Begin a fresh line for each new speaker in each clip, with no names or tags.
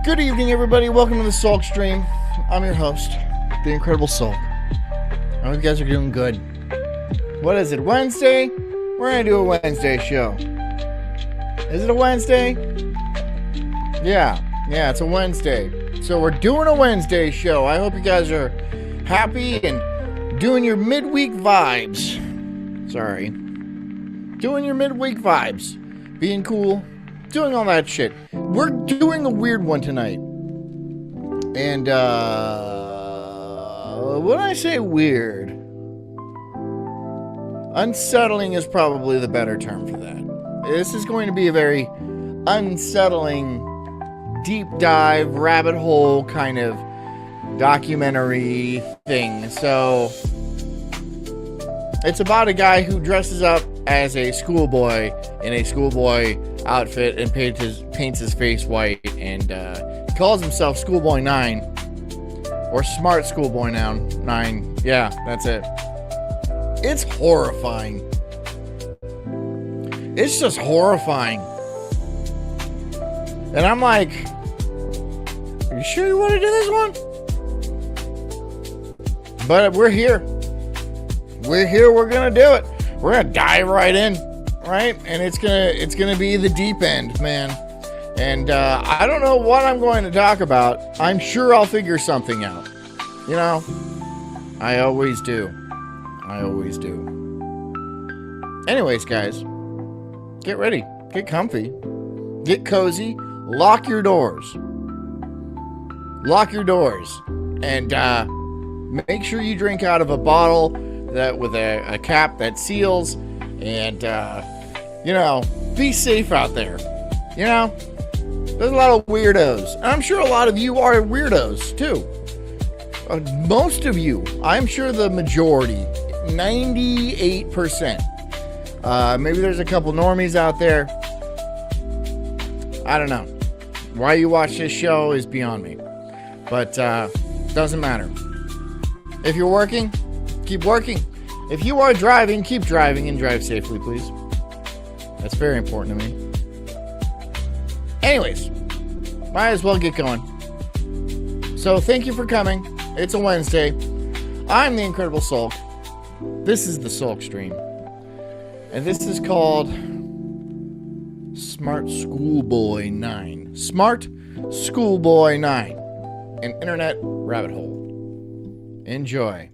Good evening, everybody. Welcome to the Sulk stream. I'm your host, the Incredible Sulk. I hope you guys are doing good. What is it, Wednesday? We're going to do a Wednesday show. Is it a Wednesday? Yeah, it's a Wednesday. So we're doing a Wednesday show. I hope you guys are happy and doing your midweek vibes. Sorry. Doing your midweek vibes. Being cool. Doing all that shit. We're doing a weird one tonight. And, when I say weird, unsettling is probably the better term for that. This is going to be a very unsettling, deep dive, rabbit hole kind of documentary thing. So, it's about a guy who dresses up as a schoolboy in a schoolboy outfit and paints his face white and calls himself Schoolboy 9 or Smart Schoolboy 9. Yeah, that's it. It's horrifying. It's just horrifying. And I'm like, are you sure you want to do this one? But we're here. We're gonna do it. We're gonna dive right in, right? And it's gonna be the deep end, man. And I don't know what I'm going to talk about. I'm sure I'll figure something out. You know, I always do. Anyways, guys, get ready, get comfy, get cozy, lock your doors, and make sure you drink out of a bottle that with a cap that seals, and be safe out there. You know, there's a lot of weirdos, and I'm sure a lot of you are weirdos too. Most of you, I'm sure the majority, 98%. Maybe there's a couple normies out there. I don't know. Why you watch this show is beyond me, but doesn't matter. If you're working, keep working. If you are driving, keep driving and drive safely, please. That's very important to me. Anyways, might as well get going. So thank you for coming. It's a Wednesday. I'm the Incredible Sulk. This is the Sulk stream. And this is called Smart Schoolboy 9. Smart Schoolboy 9. An internet rabbit hole. Enjoy.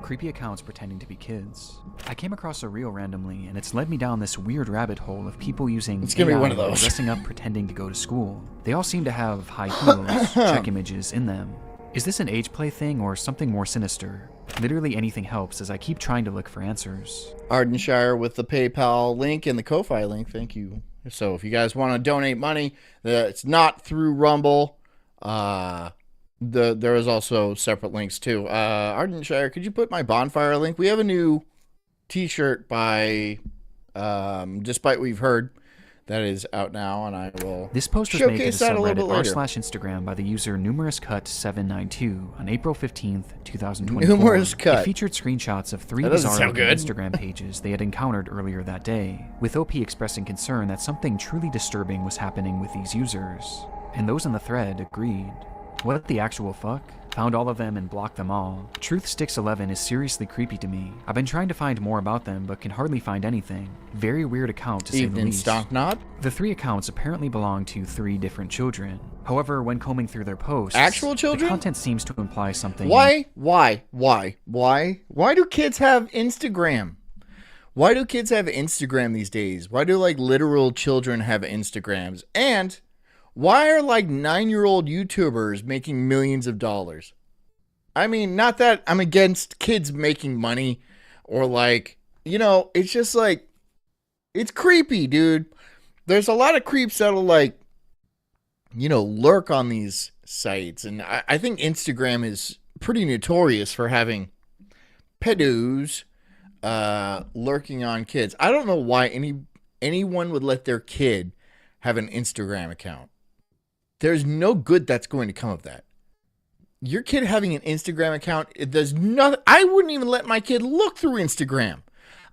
Creepy accounts pretending to be kids. I came across a reel randomly, and it's led me down this weird rabbit hole of people using
it's gonna be one of those.
Dressing up pretending to go to school. They all seem to have high heels, check images in them. Is this an age play thing or something more sinister? Literally anything helps as I keep trying to look for answers.
Ardenshire with the PayPal link and the Ko-Fi link. Thank you So if you guys want to donate money, it's not through Rumble. There is also separate links too. Ardenshire, could you put my bonfire link? We have a new T-shirt by Despite We've Heard that is out now, and I will
This post was made to the
showcase that a little bit
subreddit
later.
r/Instagram by the user numerouscut792 on April 15th, 2024.
Numerous Cut.
It featured screenshots of 3
That doesn't
bizarre
sound good.
Instagram pages they had encountered earlier that day, with OP expressing concern that something truly disturbing was happening with these users. And those in the thread agreed. What the actual fuck? Found all of them and blocked them all. Truthsticks11 is seriously creepy to me. I've been trying to find more about them, but can hardly find anything. Very weird account to say the
Evening
least.
Stonknot.
The 3 accounts apparently belong to 3 different children. However, when combing through their posts,
Actual children?
the content seems to imply something.
Why do kids have Instagram? Why do kids have Instagram these days? Why do like literal children have Instagrams? And why are like 9-year-old YouTubers making millions of dollars? I mean, not that I'm against kids making money or like, it's just like, it's creepy, dude. There's a lot of creeps that'll like, lurk on these sites. And I think Instagram is pretty notorious for having pedos lurking on kids. I don't know why anyone would let their kid have an Instagram account. There's no good that's going to come of that. Your kid having an Instagram account, there's nothing. I wouldn't even let my kid look through Instagram.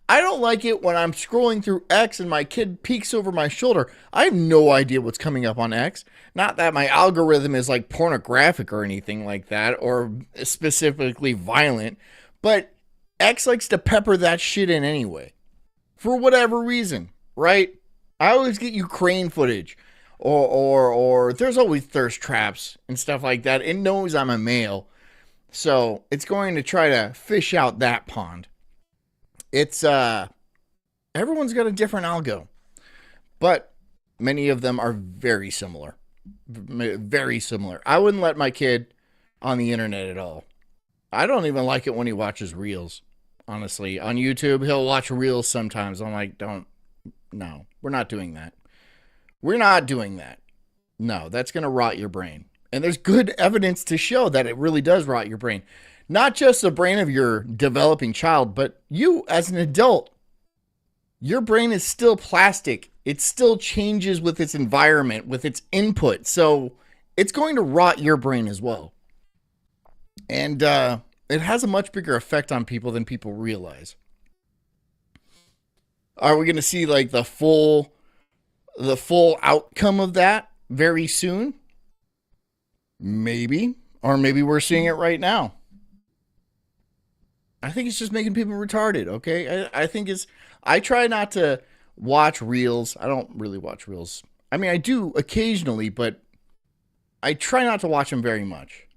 I don't like it when I'm scrolling through X and my kid peeks over my shoulder. I have no idea what's coming up on X. Not that my algorithm is like pornographic or anything like that, or specifically violent, but X likes to pepper that shit in anyway. For whatever reason, right? I always get Ukraine footage. Or there's always thirst traps and stuff like that. It knows I'm a male. So it's going to try to fish out that pond. It's, everyone's got a different algo. But many of them are very similar. Very similar. I wouldn't let my kid on the internet at all. I don't even like it when he watches Reels. Honestly, on YouTube, he'll watch Reels sometimes. I'm like, no, we're not doing that. We're not doing that. No, that's going to rot your brain. And there's good evidence to show that it really does rot your brain. Not just the brain of your developing child, but you as an adult. Your brain is still plastic. It still changes with its environment, with its input. So it's going to rot your brain as well. And it has a much bigger effect on people than people realize. Are we going to see like the full outcome of that very soon? Maybe. Or maybe we're seeing it right now. I think it's just making people retarded, okay? I try not to watch Reels. I don't really watch Reels. I mean, I do occasionally, but I try not to watch them very much.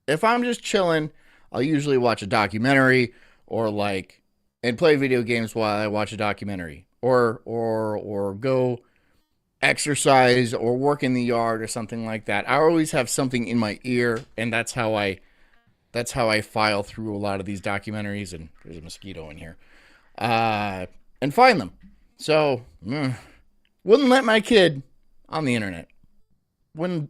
If I'm just chilling, I'll usually watch a documentary or and play video games while I watch a documentary. Or go exercise or work in the yard or something like that. I always have something in my ear, and that's how I file through a lot of these documentaries. And there's a mosquito in here, and find them. So wouldn't let my kid on the internet.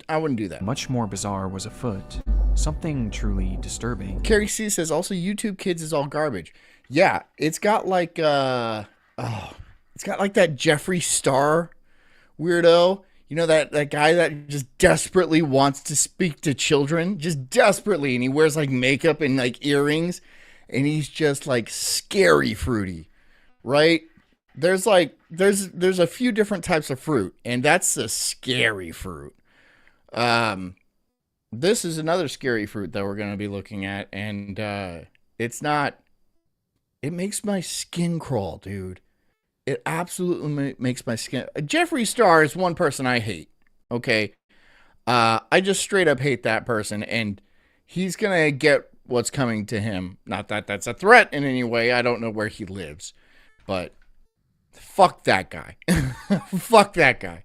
I wouldn't do that.
Much more bizarre was afoot. Something truly disturbing.
Carrie C says also YouTube Kids is all garbage. Yeah, it's got like it's got like that Jeffree Star weirdo. You know, that guy that just desperately wants to speak to children, just desperately, and he wears like makeup and like earrings, and he's just like scary fruity, right? There's a few different types of fruit, and that's the scary fruit. This is another scary fruit that we're going to be looking at, and it makes my skin crawl, dude. It absolutely makes my skin. Jeffree Star is one person I hate. Okay. I just straight up hate that person, and he's going to get what's coming to him. Not that that's a threat in any way. I don't know where he lives, but fuck that guy. Fuck that guy.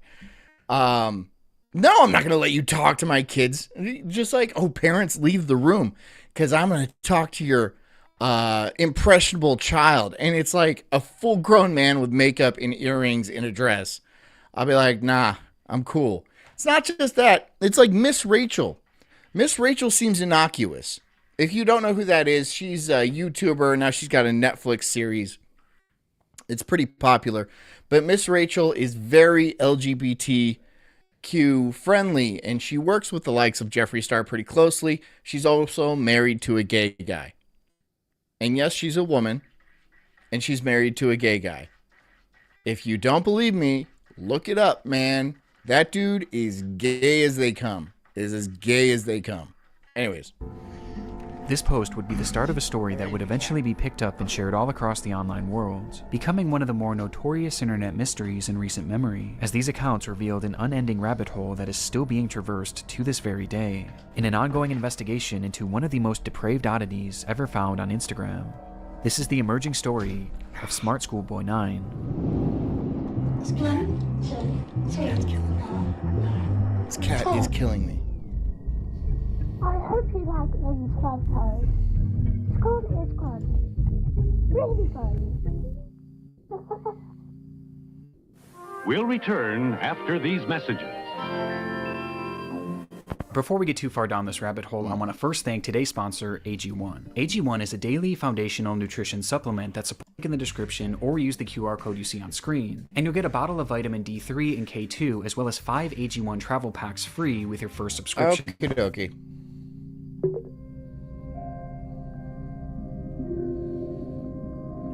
No, I'm not going to let you talk to my kids. Just like, oh, parents, leave the room because I'm going to talk to your impressionable child. And it's like a full grown man with makeup and earrings in a dress. I'll be like, nah, I'm cool. It's not just that. It's like Miss Rachel. Miss Rachel seems innocuous. If you don't know who that is, she's a YouTuber. Now she's got a Netflix series. It's pretty popular. But Miss Rachel is very LGBTQ friendly, and she works with the likes of Jeffree Star pretty closely. She's also married to a gay guy. And yes, she's a woman, and she's married to a gay guy. If you don't believe me, look it up, man. That dude is gay as they come. Is as gay as they come. Anyways.
This post would be the start of a story that would eventually be picked up and shared all across the online world, becoming one of the more notorious internet mysteries in recent memory, as these accounts revealed an unending rabbit hole that is still being traversed to this very day, in an ongoing investigation into one of the most depraved oddities ever found on Instagram. This is the emerging story of Smart Schoolboy 9.
This cat is killing me.
I hope you like these photos. Squad is good. Really good.
We'll return after these messages.
Before we get too far down this rabbit hole, I want to first thank today's sponsor, AG1. AG1 is a daily foundational nutrition supplement that's a link in the description, or use the QR code you see on screen, and you'll get a bottle of vitamin D3 and K2, as well as 5 AG1 travel packs free with your first subscription.
Okay.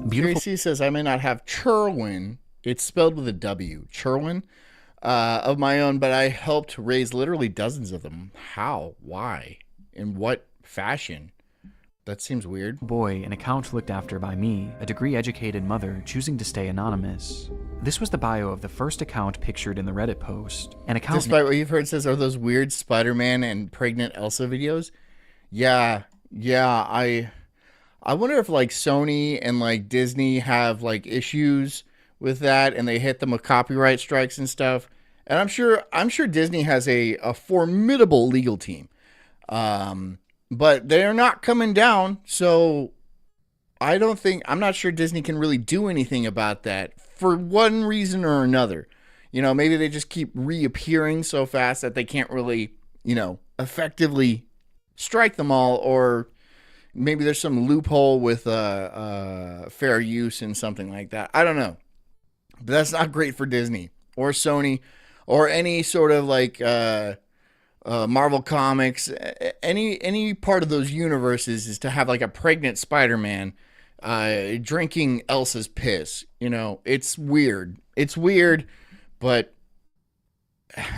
Beautiful.
Tracy says, I may not have Cherwin. It's spelled with a W. Cherwin. Of my own, but I helped raise literally dozens of them. How? Why? In what fashion? That seems weird.
Boy, an account looked after by me, a degree-educated mother choosing to stay anonymous. This was the bio of the first account pictured in the Reddit post. An account.
Despite what you've heard, says, are those weird Spider-Man and pregnant Elsa videos? Yeah. I wonder if like Sony and like Disney have like issues with that, and they hit them with copyright strikes and stuff. And I'm sure Disney has a formidable legal team. But they're not coming down, so I'm not sure Disney can really do anything about that for one reason or another. You know, maybe they just keep reappearing so fast that they can't really, effectively strike them all, or maybe there's some loophole with fair use and something like that. I don't know. But that's not great for Disney or Sony or any sort of like Marvel Comics. Any part of those universes is to have like a pregnant Spider-Man drinking Elsa's piss. It's weird. It's weird, but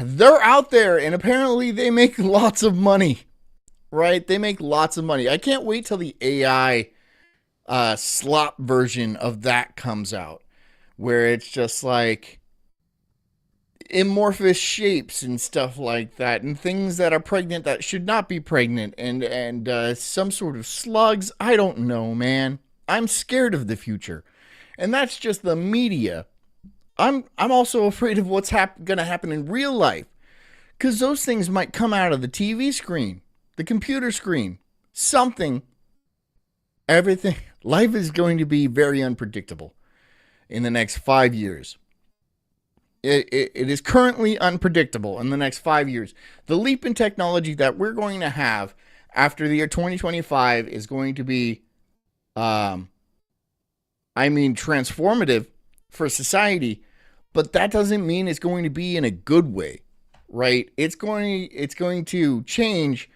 they're out there, and apparently they make lots of money, right? They make lots of money. I can't wait till the AI slop version of that comes out, where it's just like amorphous shapes and stuff like that, and things that are pregnant that should not be pregnant, and some sort of slugs. I don't know, man. I'm scared of the future, and that's just the media. I'm also afraid of what's going to happen in real life, because those things might come out of the TV screen, the computer screen, something. Everything. Life is going to be very unpredictable in the next 5 years. It is currently unpredictable in the next 5 years. The leap in technology that we're going to have after the year 2025 is going to be, transformative for society, but that doesn't mean it's going to be in a good way, right? It's going to change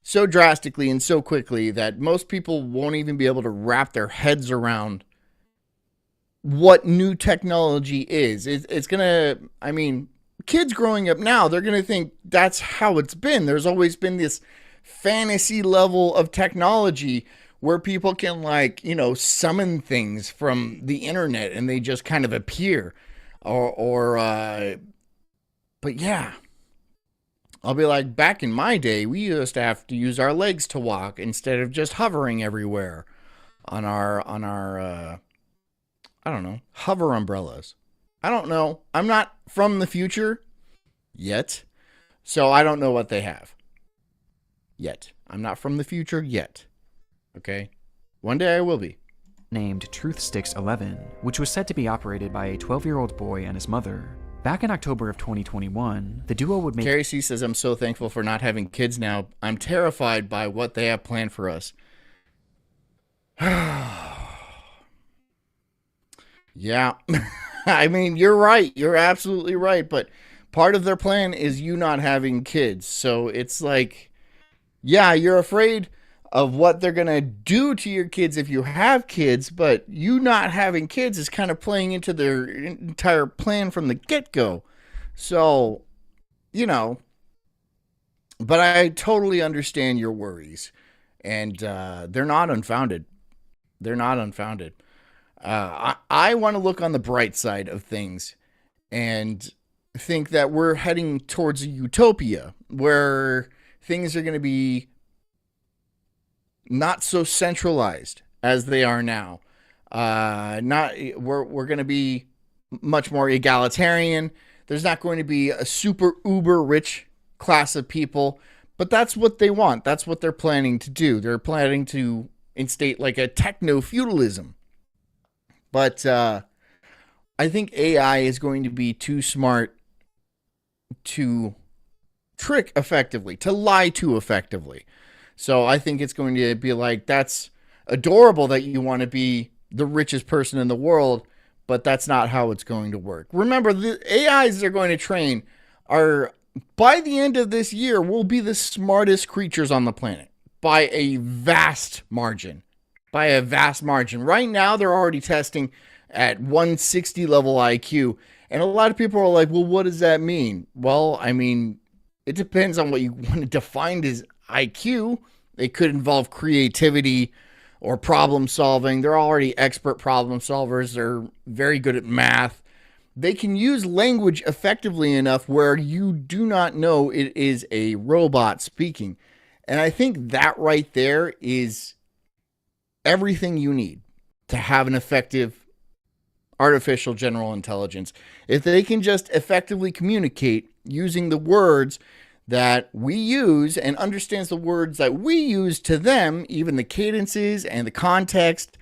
so drastically and so quickly that most people won't even be able to wrap their heads around what new technology is. It's gonna, kids growing up now, they're gonna think that's how it's been. There's always been this fantasy level of technology where people can summon things from the internet and they just kind of appear, but yeah, I'll be like, back in my day, we used to have to use our legs to walk instead of just hovering everywhere on our hover umbrellas. I don't know. I'm not from the future yet, so I don't know what they have yet. I'm not from the future yet. Okay? One day I will be.
Named Truthsticks 11, which was said to be operated by a 12-year-old boy and his mother. Back in October of 2021, the duo would make
Carrie C says, I'm so thankful for not having kids now. I'm terrified by what they have planned for us. Yeah. I mean, you're right. You're absolutely right. But part of their plan is you not having kids. So it's like, yeah, you're afraid of what they're going to do to your kids if you have kids, but you not having kids is kind of playing into their entire plan from the get-go. So, you know, but I totally understand your worries, and they're not unfounded. They're not unfounded. I want to look on the bright side of things and think that we're heading towards a utopia where things are going to be not so centralized as they are now. We're going to be much more egalitarian. There's not going to be a super uber rich class of people, but that's what they want. That's what they're planning to do. They're planning to instate like a techno feudalism. But I think AI is going to be too smart to trick effectively, to lie to effectively. So I think it's going to be like, that's adorable that you want to be the richest person in the world, but that's not how it's going to work. Remember, the AIs they're going to train are, by the end of this year, will be the smartest creatures on the planet by a vast margin. By a vast margin. Right now, they're already testing at 160 level IQ. And a lot of people are like, well, what does that mean? Well, I mean, it depends on what you want to define as IQ. It could involve creativity or problem solving. They're already expert problem solvers. They're very good at math. They can use language effectively enough where you do not know it is a robot speaking. And I think that right there is everything you need to have an effective artificial general intelligence. If they can just effectively communicate using the words that we use and understands the words that we use to them, even the cadences and the context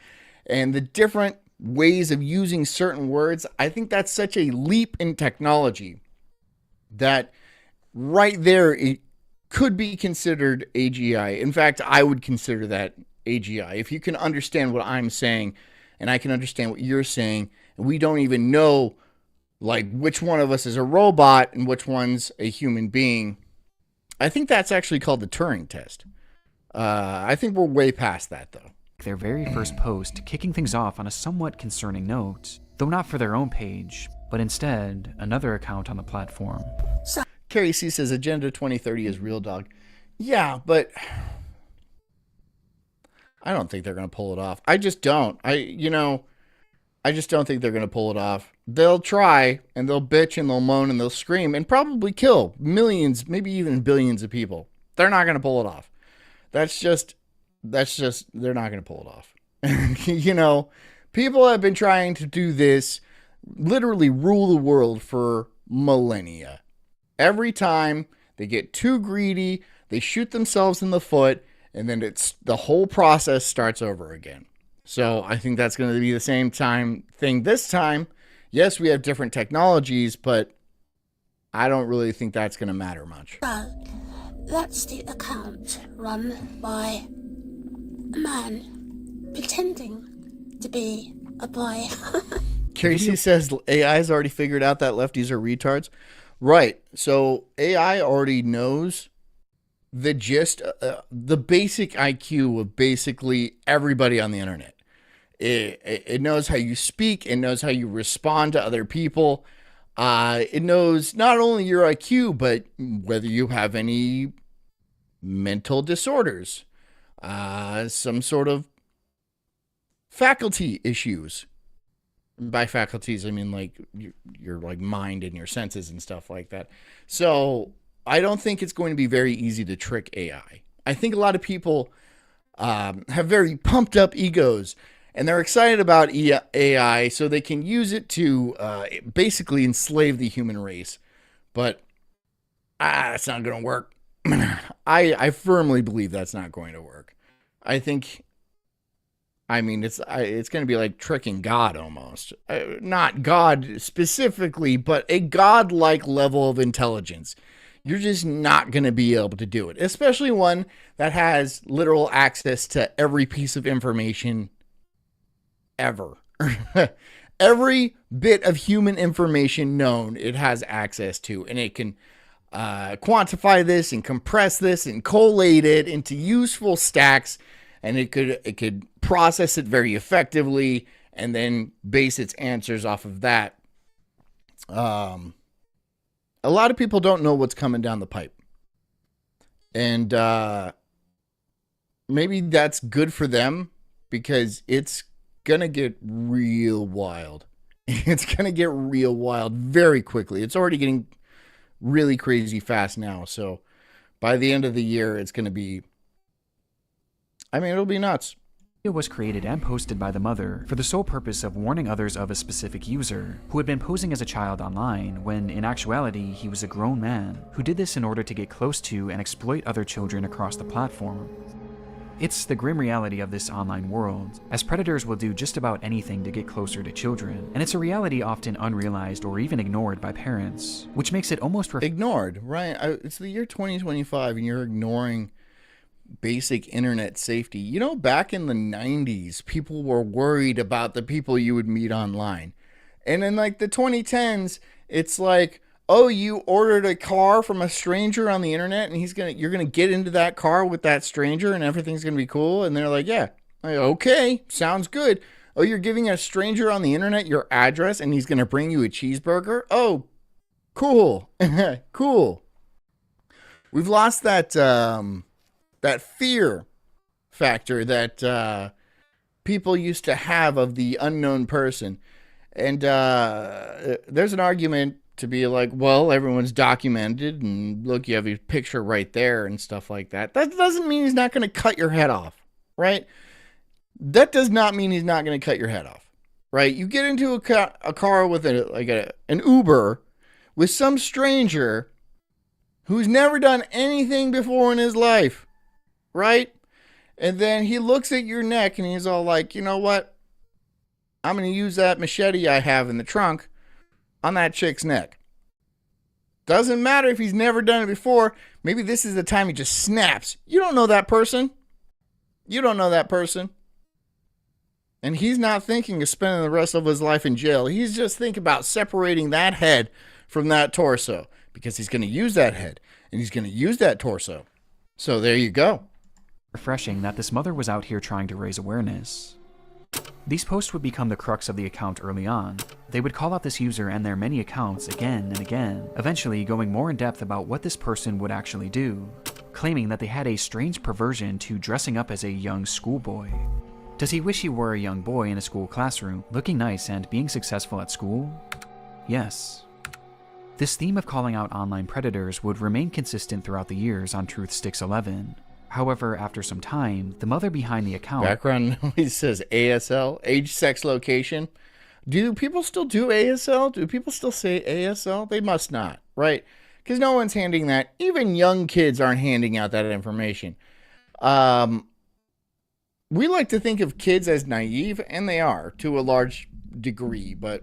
and the different ways of using certain words, I think that's such a leap in technology that right there it could be considered AGI. In fact, I would consider that AGI. If you can understand what I'm saying and I can understand what you're saying, and we don't even know like which one of us is a robot and which one's a human being, I think that's actually called the Turing test. I think we're way past that, though.
their very first post, kicking things off on a somewhat concerning note, though not for their own page, but instead another account on the platform.
Carrie C says Agenda 2030 is real, dog. Yeah, but I don't think they're going to pull it off. I just don't. I just don't think they're going to pull it off. They'll try, and they'll bitch, and they'll moan, and they'll scream, and probably kill millions, maybe even billions of people. They're not going to pull it off. That's just, they're not going to pull it off. People have been trying to do this, literally rule the world for millennia. Every time they get too greedy, they shoot themselves in the foot, and then the whole process starts over again. So I think that's going to be the same thing this time. Yes, we have different technologies, but I don't really think that's going to matter much.
So, that's the account run by a man pretending to be a boy.
Casey says AI's already figured out that lefties are retards. Right. So AI already knows the gist, the basic IQ of basically everybody on the internet. It knows how you speak. It knows how you respond to other people. It knows not only your IQ, but whether you have any mental disorders, some sort of faculty issues. By faculties, I mean like your like mind and your senses and stuff like that. So I don't think it's going to be very easy to trick AI. I think a lot of people have very pumped up egos, and they're excited about AI so they can use it to basically enslave the human race. But that's not going to work. I firmly believe that's not going to work. I think I mean, it's going to be like tricking God almost. Not God specifically, but a God-like level of intelligence. You're just not going to be able to do it, especially one that has literal access to every piece of information ever. Every bit of human information known, it has access to, and it can quantify this and compress this and collate it into useful stacks, and it could process it very effectively and then base its answers off of that. A lot of people don't know what's coming down the pipe, and maybe that's good for them because it's gonna get real wild. It's gonna get real wild very quickly. It's already getting really crazy fast now. So by the end of the year, it's gonna be, it'll be nuts.
It was created and posted by the mother for the sole purpose of warning others of a specific user who had been posing as a child online when in actuality he was a grown man who did this in order to get close to and exploit other children across the platform. It's the grim reality of this online world, as predators will do just about anything to get closer to children, and it's a reality often unrealized or even ignored by parents, which makes it almost
ignored, right? It's the year 2025 and you're ignoring basic internet safety. You know, back in the 90s, people were worried about the people you would meet online. And in like the 2010s, it's like, oh, you ordered a car from a stranger on the internet and you're going to get into that car with that stranger and everything's going to be cool. And they're like, yeah, okay, sounds good. Oh, you're giving a stranger on the internet your address and he's going to bring you a cheeseburger? Oh, cool. Cool. We've lost that fear factor that people used to have of the unknown person. And there's an argument to be like, well, everyone's documented and look, you have your picture right there and stuff like that. That doesn't mean he's not going to cut your head off, right? That does not mean he's not going to cut your head off, right? You get into a car with an Uber with some stranger who's never done anything before in his life, right? And then he looks at your neck and he's all like, you know what? I'm going to use that machete I have in the trunk on that chick's neck. Doesn't matter if he's never done it before. Maybe this is the time he just snaps. You don't know that person. You don't know that person. And he's not thinking of spending the rest of his life in jail. He's just thinking about separating that head from that torso because he's going to use that head and he's going to use that torso. So there you go.
Refreshing that this mother was out here trying to raise awareness. These posts would become the crux of the account early on. They would call out this user and their many accounts again and again, eventually going more in depth about what this person would actually do, claiming that they had a strange perversion to dressing up as a young schoolboy. Does he wish he were a young boy in a school classroom, looking nice and being successful at school? Yes. This theme of calling out online predators would remain consistent throughout the years on Truth Sticks 11. However, after some time, the mother behind the account...
Background noise says ASL, age, sex, location. Do people still do ASL? Do people still say ASL? They must not, right? Because no one's handing that. Even young kids aren't handing out that information. We like to think of kids as naive, and they are to a large degree, but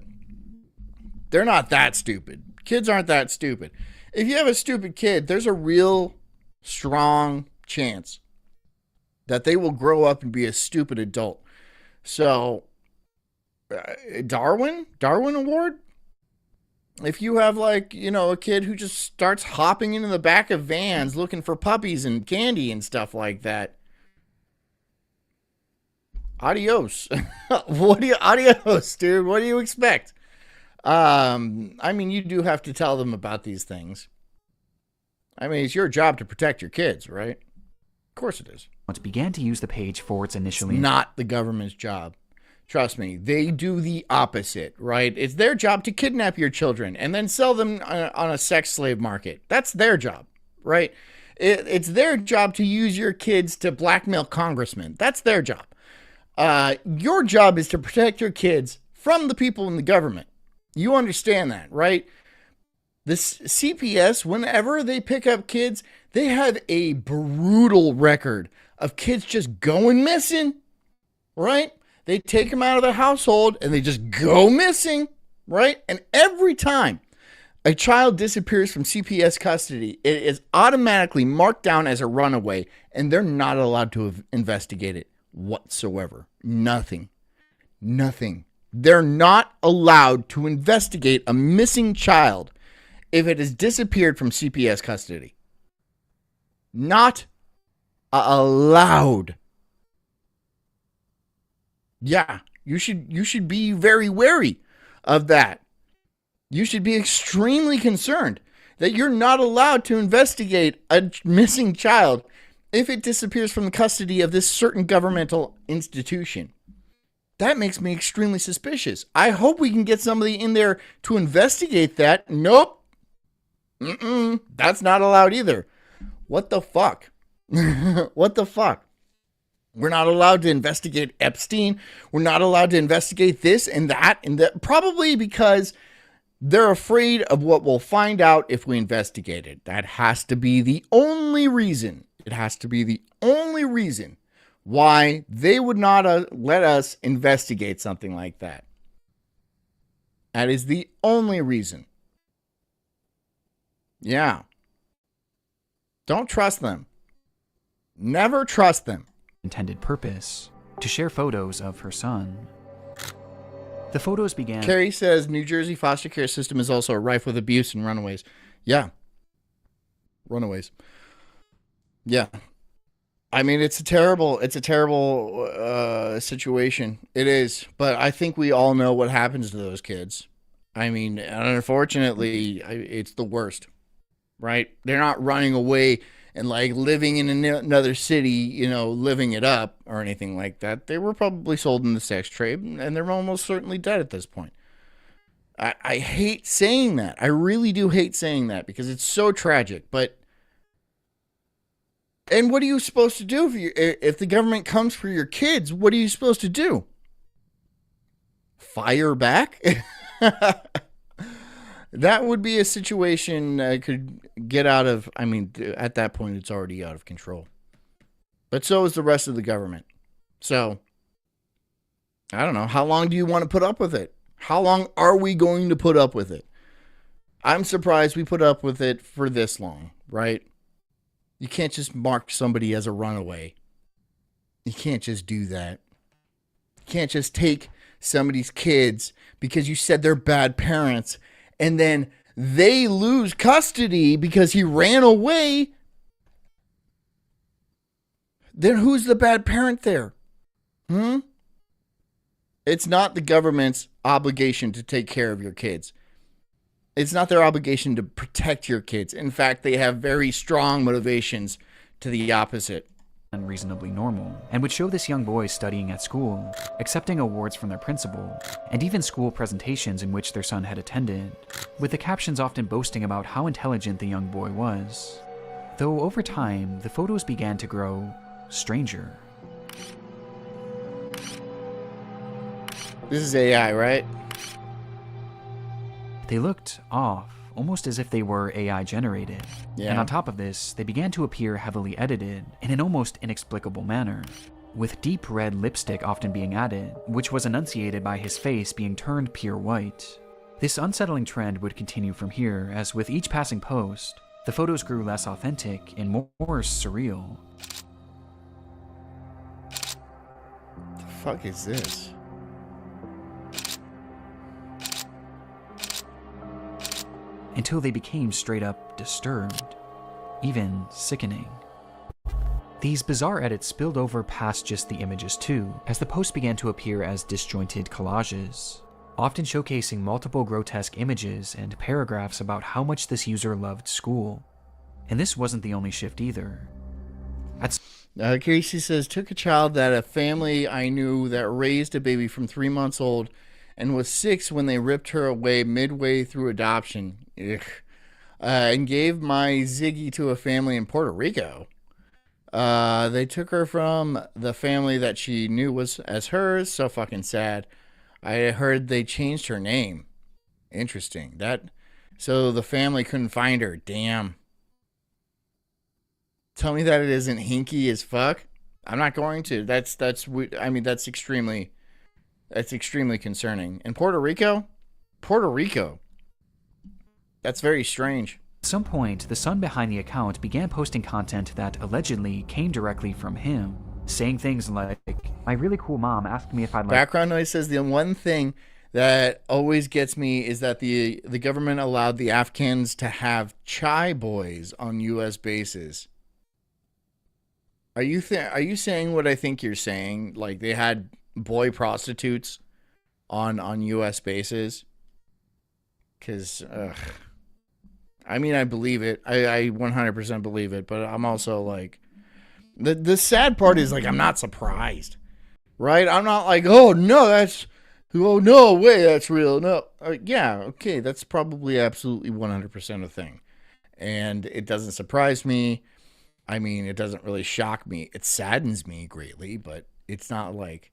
they're not that stupid. Kids aren't that stupid. If you have a stupid kid, there's a real strong chance that they will grow up and be a stupid adult. So, Darwin Award? If you have a kid who just starts hopping into the back of vans looking for puppies and candy and stuff like that, adios. Adios, dude. What do you expect? You do have to tell them about these things. It's your job to protect your kids, right? Of course it is.
Began to use the page for its initially...
It's not the government's job. Trust me, they do the opposite, right? It's their job to kidnap your children and then sell them on a sex slave market. That's their job, right? It's their job to use your kids to blackmail congressmen. That's their job. Your job is to protect your kids from the people in the government. You understand that, right? This CPS, whenever they pick up kids, they have a brutal record of kids just going missing, right? They take them out of the household and they just go missing, right? And every time a child disappears from CPS custody, it is automatically marked down as a runaway, and they're not allowed to investigate it whatsoever. Nothing. They're not allowed to investigate a missing child if it has disappeared from CPS custody. Not allowed. Yeah, you should be very wary of that. You should be extremely concerned that you're not allowed to investigate a missing child if it disappears from the custody of this certain governmental institution. That makes me extremely suspicious. I hope we can get somebody in there to investigate that. Nope. That's not allowed either. What the fuck? What the fuck? We're not allowed to investigate Epstein. We're not allowed to investigate this and that. Probably because they're afraid of what we'll find out if we investigate it. That has to be the only reason. It has to be the only reason why they would not let us investigate something like that. That is the only reason. Yeah. Don't trust them. Never trust them.
Intended purpose, to share photos of her son. The photos began...
Carrie says New Jersey foster care system is also rife with abuse and runaways. Yeah. Runaways. Yeah. I mean, it's a terrible situation. It is. But I think we all know what happens to those kids. I mean, unfortunately, it's the worst. Right? They're not running away and like living in another city, you know, living it up or anything like that. They were probably sold in the sex trade, and they're almost certainly dead at this point. I hate saying that. I really do hate saying that because it's so tragic. And what are you supposed to do if the government comes for your kids? What are you supposed to do? Fire back? That would be a situation that could get out of, I mean, at that point, it's already out of control. But so is the rest of the government. So, I don't know. How long do you want to put up with it? How long are we going to put up with it? I'm surprised we put up with it for this long, right? You can't just mark somebody as a runaway. You can't just do that. You can't just take somebody's kids because you said they're bad parents and then they lose custody because he ran away. Then who's the bad parent there? It's not the government's obligation to take care of your kids. It's not their obligation to protect your kids. In fact, they have very strong motivations to the opposite.
Unreasonably normal, and would show this young boy studying at school, accepting awards from their principal, and even school presentations in which their son had attended, with the captions often boasting about how intelligent the young boy was. Though over time, the photos began to grow stranger.
This is AI, right?
They looked off, almost as if they were AI generated.
Yeah.
And on top of this, they began to appear heavily edited in an almost inexplicable manner, with deep red lipstick often being added, which was enunciated by his face being turned pure white. This unsettling trend would continue from here, as with each passing post, the photos grew less authentic and more surreal.
The fuck is this?
Until they became straight up disturbed, even sickening. These bizarre edits spilled over past just the images too, as the posts began to appear as disjointed collages, often showcasing multiple grotesque images and paragraphs about how much this user loved school. And this wasn't the only shift either.
Casey says, took a child that a family I knew that raised a baby from 3 months old and was 6 when they ripped her away midway through adoption. And gave my Ziggy to a family in Puerto Rico. They took her from the family that she knew was as hers. So fucking sad. I heard they changed her name. Interesting. So the family couldn't find her. Damn. Tell me that it isn't hinky as fuck. I'm not going to. That's extremely That's extremely concerning. And Puerto Rico? Puerto Rico. That's very strange.
At some point, the son behind the account began posting content that allegedly came directly from him, saying things like, "My really cool mom asked me if I'd like..."
Background noise says the one thing that always gets me is that the government allowed the Afghans to have chai boys on U.S. bases. Are you saying what I think you're saying? Like they had boy prostitutes on U.S. bases? Because, I mean, I believe it. I 100% believe it. But I'm also like, the sad part is like I'm not surprised, right? I'm not like, oh no, no way, that's real. No, yeah, okay, that's probably absolutely 100% a thing, and it doesn't surprise me. I mean, it doesn't really shock me. It saddens me greatly, but it's not like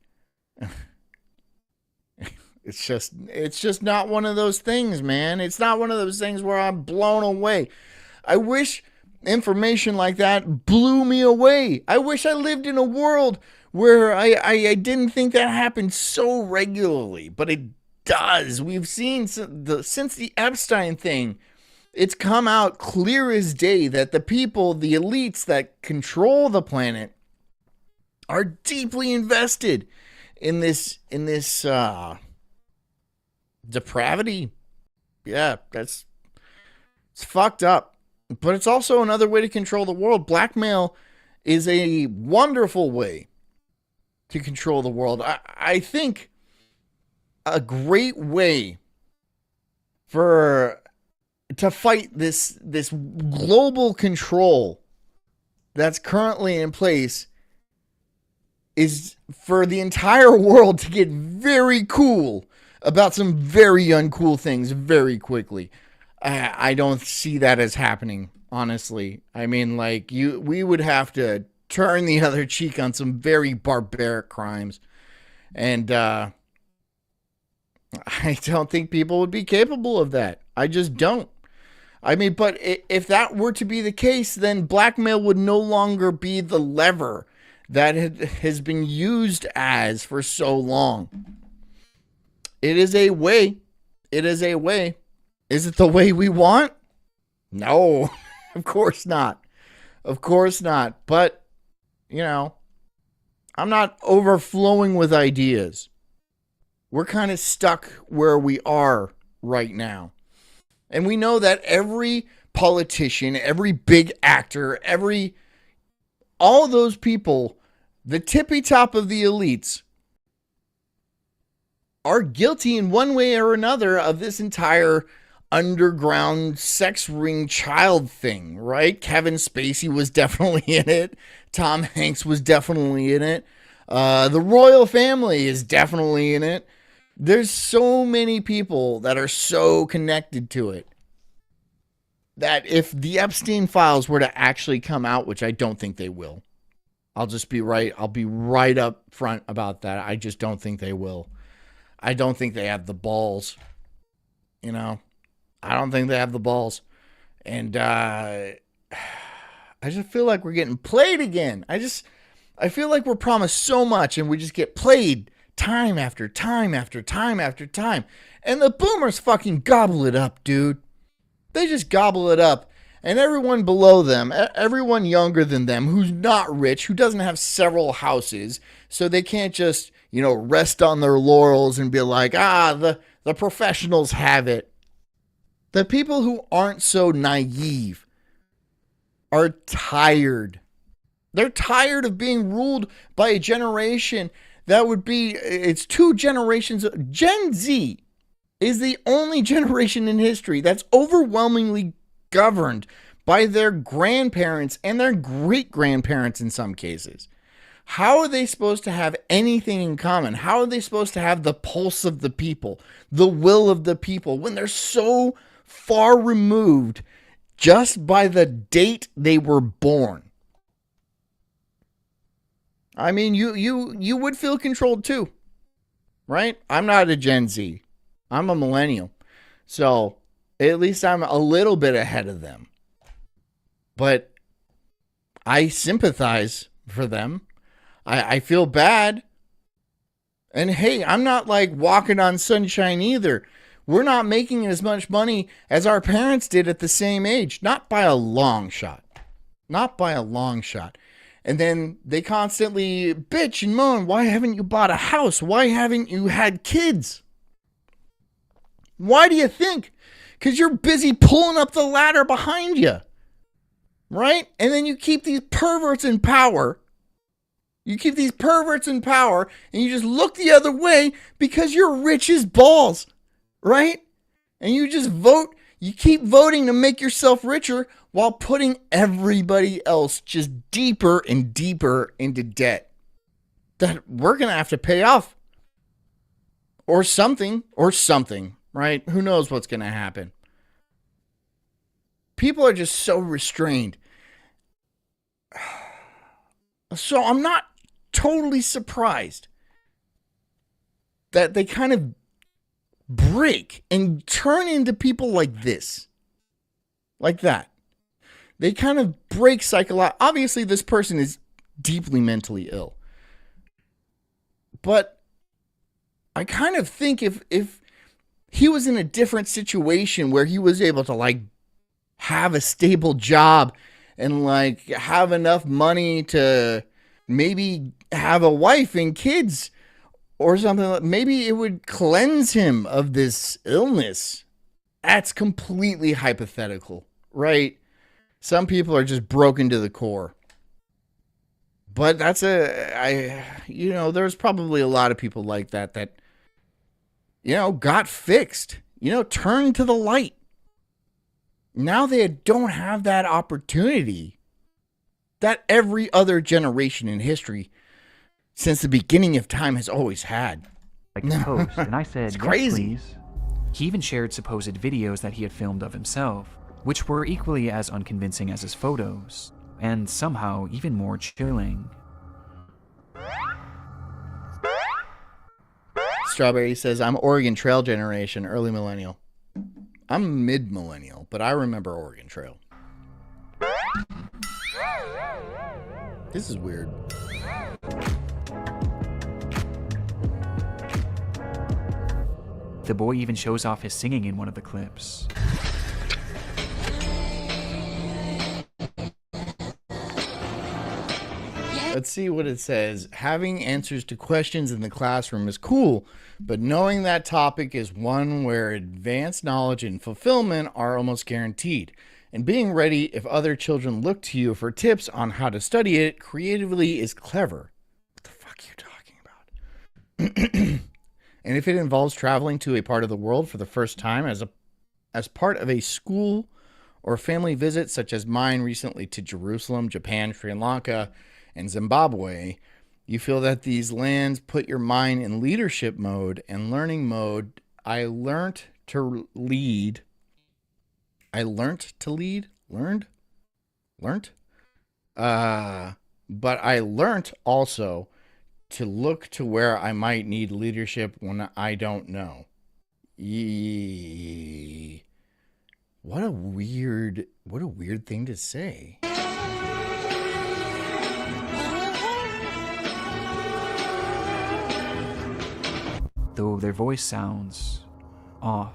it's just not one of those things, man. It's not one of those things where I'm blown away. I wish information like that blew me away. I wish I lived in a world where I didn't think that happened so regularly, but it does. We've seen since the Epstein thing, it's come out clear as day that the people, the elites that control the planet, are deeply invested in this depravity. Yeah, it's fucked up. But it's also another way to control the world. Blackmail is a wonderful way to control the world. I think a great way to fight this global control that's currently in place is for the entire world to get very cool about some very uncool things very quickly. I don't see that as happening, honestly. I mean, like, we would have to turn the other cheek on some very barbaric crimes. And I don't think people would be capable of that. I just don't. I mean, but if that were to be the case, then blackmail would no longer be the lever that it has been used as for so long. It is a way. It is a way. Is it the way we want? No, of course not. Of course not. But, you know, I'm not overflowing with ideas. We're kind of stuck where we are right now. And we know that every politician, every big actor, all those people, the tippy top of the elites, are guilty in one way or another of this entire underground sex ring child thing, right? Kevin Spacey was definitely in it. Tom Hanks was definitely in it. The royal family is definitely in it. There's so many people that are so connected to it that if the Epstein files were to actually come out, which I don't think they will, I'll be right up front about that. I just don't think they will. I don't think they have the balls, you know. I don't think they have the balls. And I just feel like we're getting played again. I feel like we're promised so much and we just get played time after time after time after time. And the boomers fucking gobble it up, dude. They just gobble it up. And everyone below them, everyone younger than them who's not rich, who doesn't have several houses, so they can't just, you know, rest on their laurels and be like, the professionals have it. The people who aren't so naive are tired. They're tired of being ruled by a generation that would be, it's two generations. Gen Z is the only generation in history that's overwhelmingly governed by their grandparents and their great-grandparents in some cases. How are they supposed to have anything in common? How are they supposed to have the pulse of the people, the will of the people, when they're so far removed just by the date they were born? I mean, you would feel controlled too, right? I'm not a Gen Z. I'm a millennial. So at least I'm a little bit ahead of them. But I sympathize for them. I feel bad. And hey, I'm not like walking on sunshine either. We're not making as much money as our parents did at the same age. Not by a long shot. Not by a long shot. And then they constantly bitch and moan, why haven't you bought a house? Why haven't you had kids? Why do you think? Because you're busy pulling up the ladder behind you. Right? And then you keep these perverts in power. You keep these perverts in power and you just look the other way because you're rich as balls. Right? And you just vote. You keep voting to make yourself richer while putting everybody else just deeper and deeper into debt that we're going to have to pay off. Or something. Right? Who knows what's going to happen? People are just so restrained. So I'm not totally surprised that they kind of break and turn into people like this. Like that. They kind of break psychologically. Obviously, this person is deeply mentally ill. But I kind of think if he was in a different situation where he was able to like have a stable job and like have enough money to maybe have a wife and kids or something, maybe it would cleanse him of this illness. That's completely hypothetical, right? Some people are just broken to the core. But there's probably a lot of people like that, got fixed, turned to the light. Now they don't have that opportunity that every other generation in history since the beginning of time has always had.
Like the post, and I said,
it's crazy.
Yes, please. He even shared supposed videos that he had filmed of himself, which were equally as unconvincing as his photos, and somehow even more chilling.
Strawberry says, I'm Oregon Trail generation, early millennial. I'm mid-millennial, but I remember Oregon Trail. This is weird.
The boy even shows off his singing in one of the clips.
Let's see what it says. Having answers to questions in the classroom is cool, but knowing that topic is one where advanced knowledge and fulfillment are almost guaranteed. And being ready if other children look to you for tips on how to study it creatively is clever. What the fuck are you talking about? And if it involves traveling to a part of the world for the first time as part of a school or family visit, such as mine recently to Jerusalem, Japan, Sri Lanka, and Zimbabwe, you feel that these lands put your mind in leadership mode and learning mode. I learned to lead. But I learned also to look to where I might need leadership when I don't know. What a weird thing to say.
Though their voice sounds off.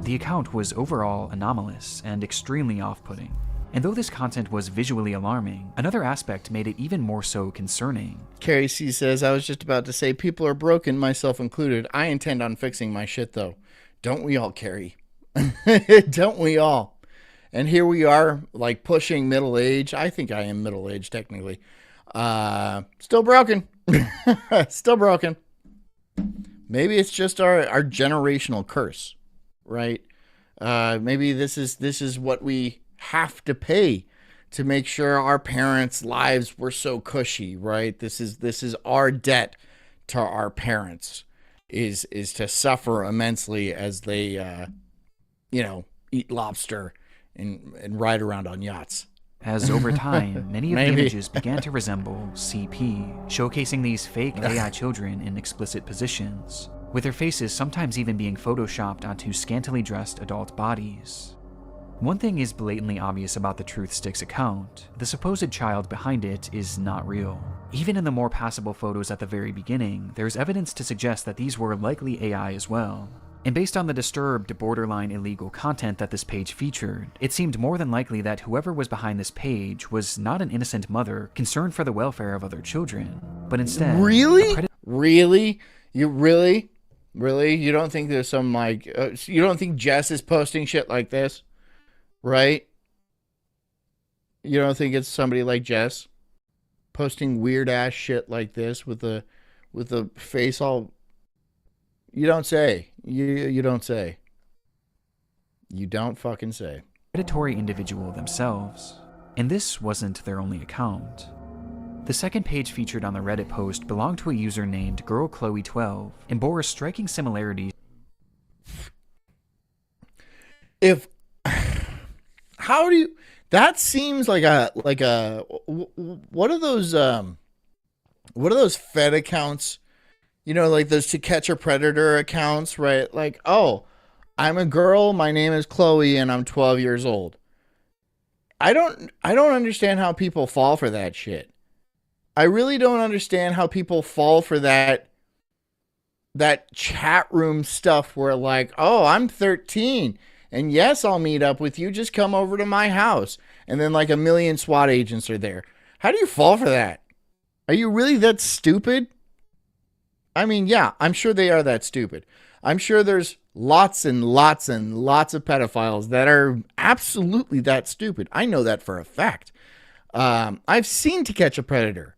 The account was overall anomalous and extremely off-putting. And though this content was visually alarming, another aspect made it even more so concerning.
Carrie C says, I was just about to say people are broken, myself included. I intend on fixing my shit though. Don't we all, Carrie? Don't we all? And here we are, like pushing middle age. I think I am middle age technically. Still broken. Still broken. Maybe it's just our generational curse, right? Maybe this is what we have to pay to make sure our parents' lives were so cushy, right? This is our debt to our parents is to suffer immensely as they eat lobster and ride around on yachts.
As over time, many of the images began to resemble CP, showcasing these fake AI children in explicit positions, with their faces sometimes even being photoshopped onto scantily dressed adult bodies. One thing is blatantly obvious about the Truth Sticks account. The supposed child behind it is not real. Even in the more passable photos at the very beginning, there's evidence to suggest that these were likely AI as well. And based on the disturbed, borderline illegal content that this page featured, it seemed more than likely that whoever was behind this page was not an innocent mother concerned for the welfare of other children, but instead...
Really? Really? You don't think there's some, like... you don't think Jess is posting shit like this? Right? You don't think it's somebody like Jess posting weird ass shit like this with the face all? You don't say. You don't say. You don't fucking say.
Predatory individual themselves. And this wasn't their only account. The second page featured on the Reddit post belonged to a user named GirlChloe12 and bore a striking similarity.
How do you... That seems like a what are those Fed accounts? You know, like those To Catch a Predator accounts, right? Like, oh, I'm a girl, my name is Chloe, and I'm 12 years old. I don't understand how people fall for that shit. I really don't understand how people fall for that chat room stuff where like, oh, I'm 13. And yes, I'll meet up with you. Just come over to my house. And then like a million SWAT agents are there. How do you fall for that? Are you really that stupid? I mean, yeah, I'm sure they are that stupid. I'm sure there's lots and lots and lots of pedophiles that are absolutely that stupid. I know that for a fact. I've seen To Catch a Predator.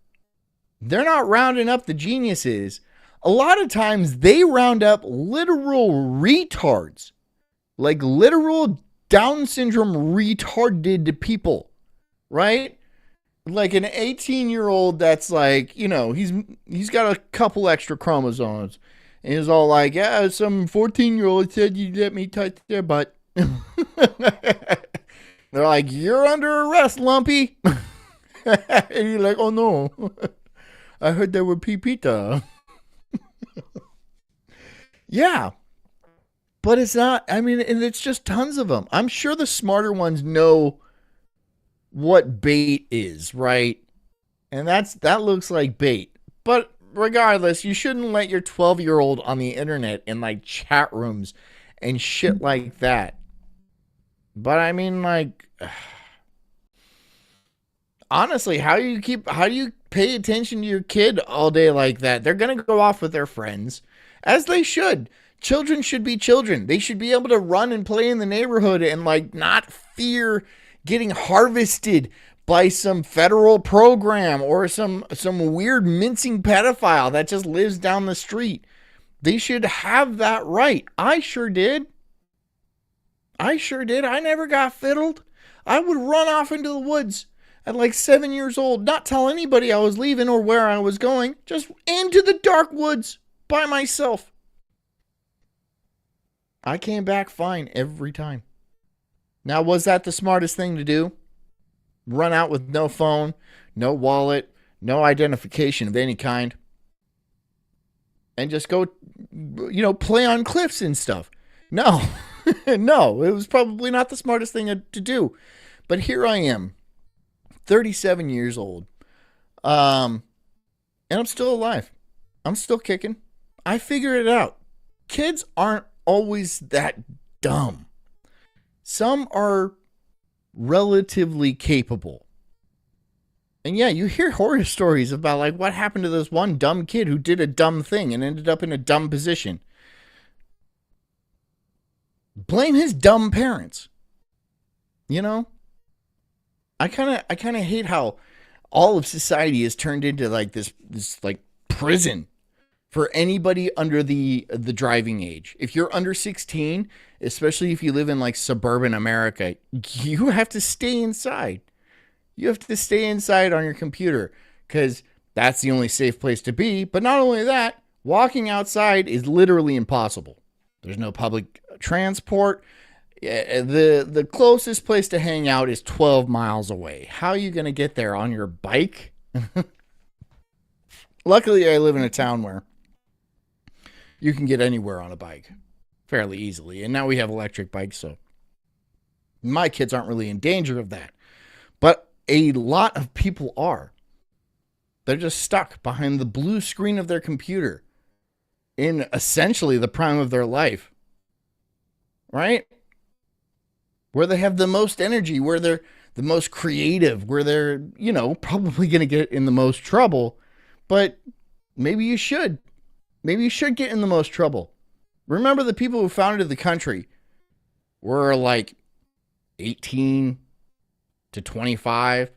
They're not rounding up the geniuses. A lot of times they round up literal retards. Like literal Down syndrome retarded people, right? Like an 18-year-old that's like, you know, he's got a couple extra chromosomes. And he's all like, yeah, some 14-year-old said you let me touch their butt. They're like, you're under arrest, Lumpy. And you're like, oh no. I heard there were Pipita. Yeah. But it's not, I mean, and it's just tons of them. I'm sure the smarter ones know what bait is, right? And that looks like bait. But regardless, you shouldn't let your 12-year-old on the internet in like chat rooms and shit like that. But I mean, like, honestly, how do you pay attention to your kid all day like that? They're going to go off with their friends, as they should. Children should be children. They should be able to run and play in the neighborhood and like not fear getting harvested by some federal program or some weird mincing pedophile that just lives down the street. They should have that right. I sure did. I never got fiddled. I would run off into the woods at like 7 years old, not tell anybody I was leaving or where I was going, just into the dark woods by myself. I came back fine every time. Now, was that the smartest thing to do? Run out with no phone, no wallet, no identification of any kind, and just go, you know, play on cliffs and stuff? No. No, it was probably not the smartest thing to do. But here I am, 37 years old, and I'm still alive. I'm still kicking. I figured it out. Kids aren't always that dumb. Some are relatively capable. And yeah, you hear horror stories about like what happened to this one dumb kid who did a dumb thing and ended up in a dumb position. Blame his dumb parents. You know? I kind of hate how all of society is turned into like this like prison for anybody under the driving age. If you're under 16, especially if you live in like suburban America, you have to stay inside. You have to stay inside on your computer because that's the only safe place to be. But not only that, walking outside is literally impossible. There's no public transport. The closest place to hang out is 12 miles away. How are you going to get there on your bike? Luckily, I live in a town where you can get anywhere on a bike fairly easily. And now we have electric bikes, so My kids aren't really in danger of that. But a lot of people are. They're just stuck behind the blue screen of their computer in essentially the prime of their life. Right? Where they have the most energy, where they're the most creative, where they're, probably going to get in the most trouble. But maybe you should. Maybe you should get in the most trouble. Remember, the people who founded the country were like 18 to 25.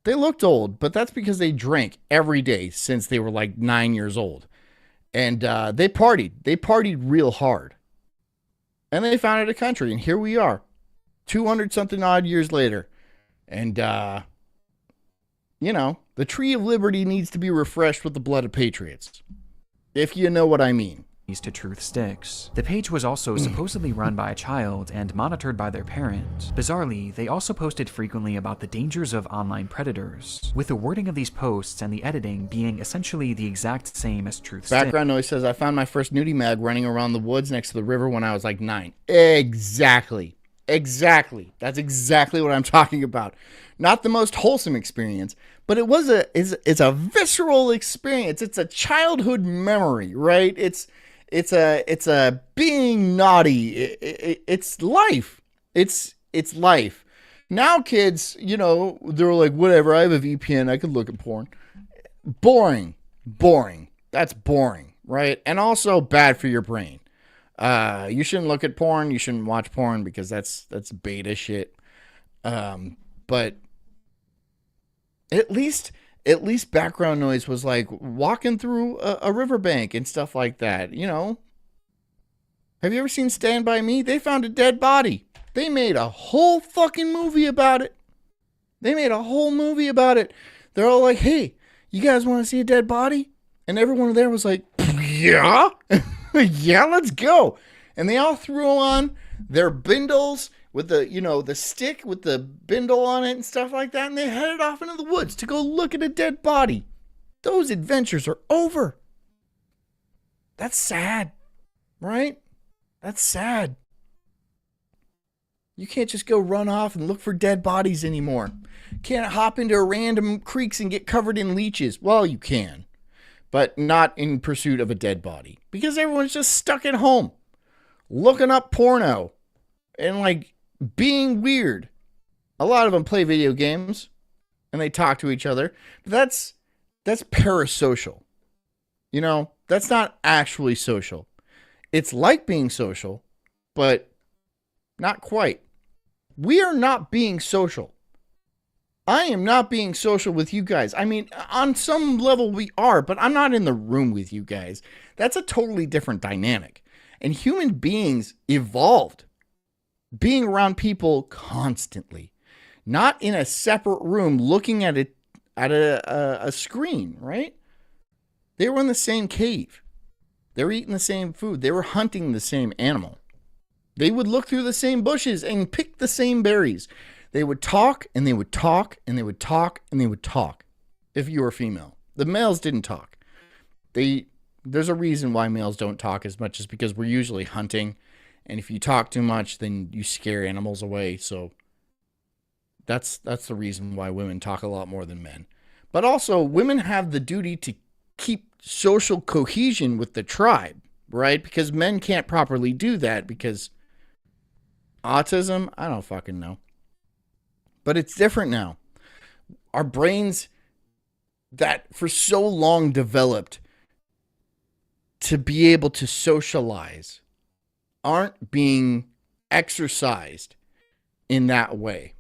They looked old, but that's because they drank every day since they were like 9 years old. And they partied. They partied real hard. And they founded a country. And here we are, 200 something odd years later. And, the tree of liberty needs to be refreshed with the blood of patriots. If you know what I mean.
To truth sticks. The page was also supposedly run by a child and monitored by their parent. Bizarrely, they also posted frequently about the dangers of online predators, with the wording of these posts and the editing being essentially the exact same as truth sticks.
Background noise says, I found my first nudie mag running around the woods next to the river when I was like 9. Exactly. That's exactly what I'm talking about. Not the most wholesome experience, but it's a visceral experience. It's a childhood memory, right? It's a being naughty. It's life. It's life. Now kids, they're like, whatever, I have a VPN, I could look at porn. Boring. That's boring, right? And also bad for your brain. You shouldn't look at porn. You shouldn't watch porn because that's beta shit. But at least background noise was like walking through a riverbank and stuff like that. Have you ever seen Stand By Me? They found a dead body. They made a whole fucking movie about it. They're all like, hey, you guys want to see a dead body? And everyone there was like, yeah. Yeah, let's go. And they all threw on their bindles with the stick with the bindle on it and stuff like that. And they headed off into the woods to go look at a dead body. Those adventures are over. That's sad, right? That's sad. You can't just go run off and look for dead bodies anymore. Can't hop into random creeks and get covered in leeches. Well, you can, but not in pursuit of a dead body because everyone's just stuck at home looking up porno and like being weird. A lot of them play video games and they talk to each other. That's parasocial. That's not actually social. It's like being social, but not quite. We are not being social. I am not being social with you guys. I mean, on some level we are, but I'm not in the room with you guys. That's a totally different dynamic. And human beings evolved being around people constantly, not in a separate room looking at a screen, right? They were in the same cave. They were eating the same food. They were hunting the same animal. They would look through the same bushes and pick the same berries. They would talk and they would talk and they would talk and they would talk. If you were female, the males didn't talk. There's a reason why males don't talk as much, is because we're usually hunting. And if you talk too much, then you scare animals away. So that's the reason why women talk a lot more than men. But also women have the duty to keep social cohesion with the tribe, right? Because men can't properly do that because autism, I don't fucking know. But it's different now. Our brains that for so long developed to be able to socialize aren't being exercised in that way.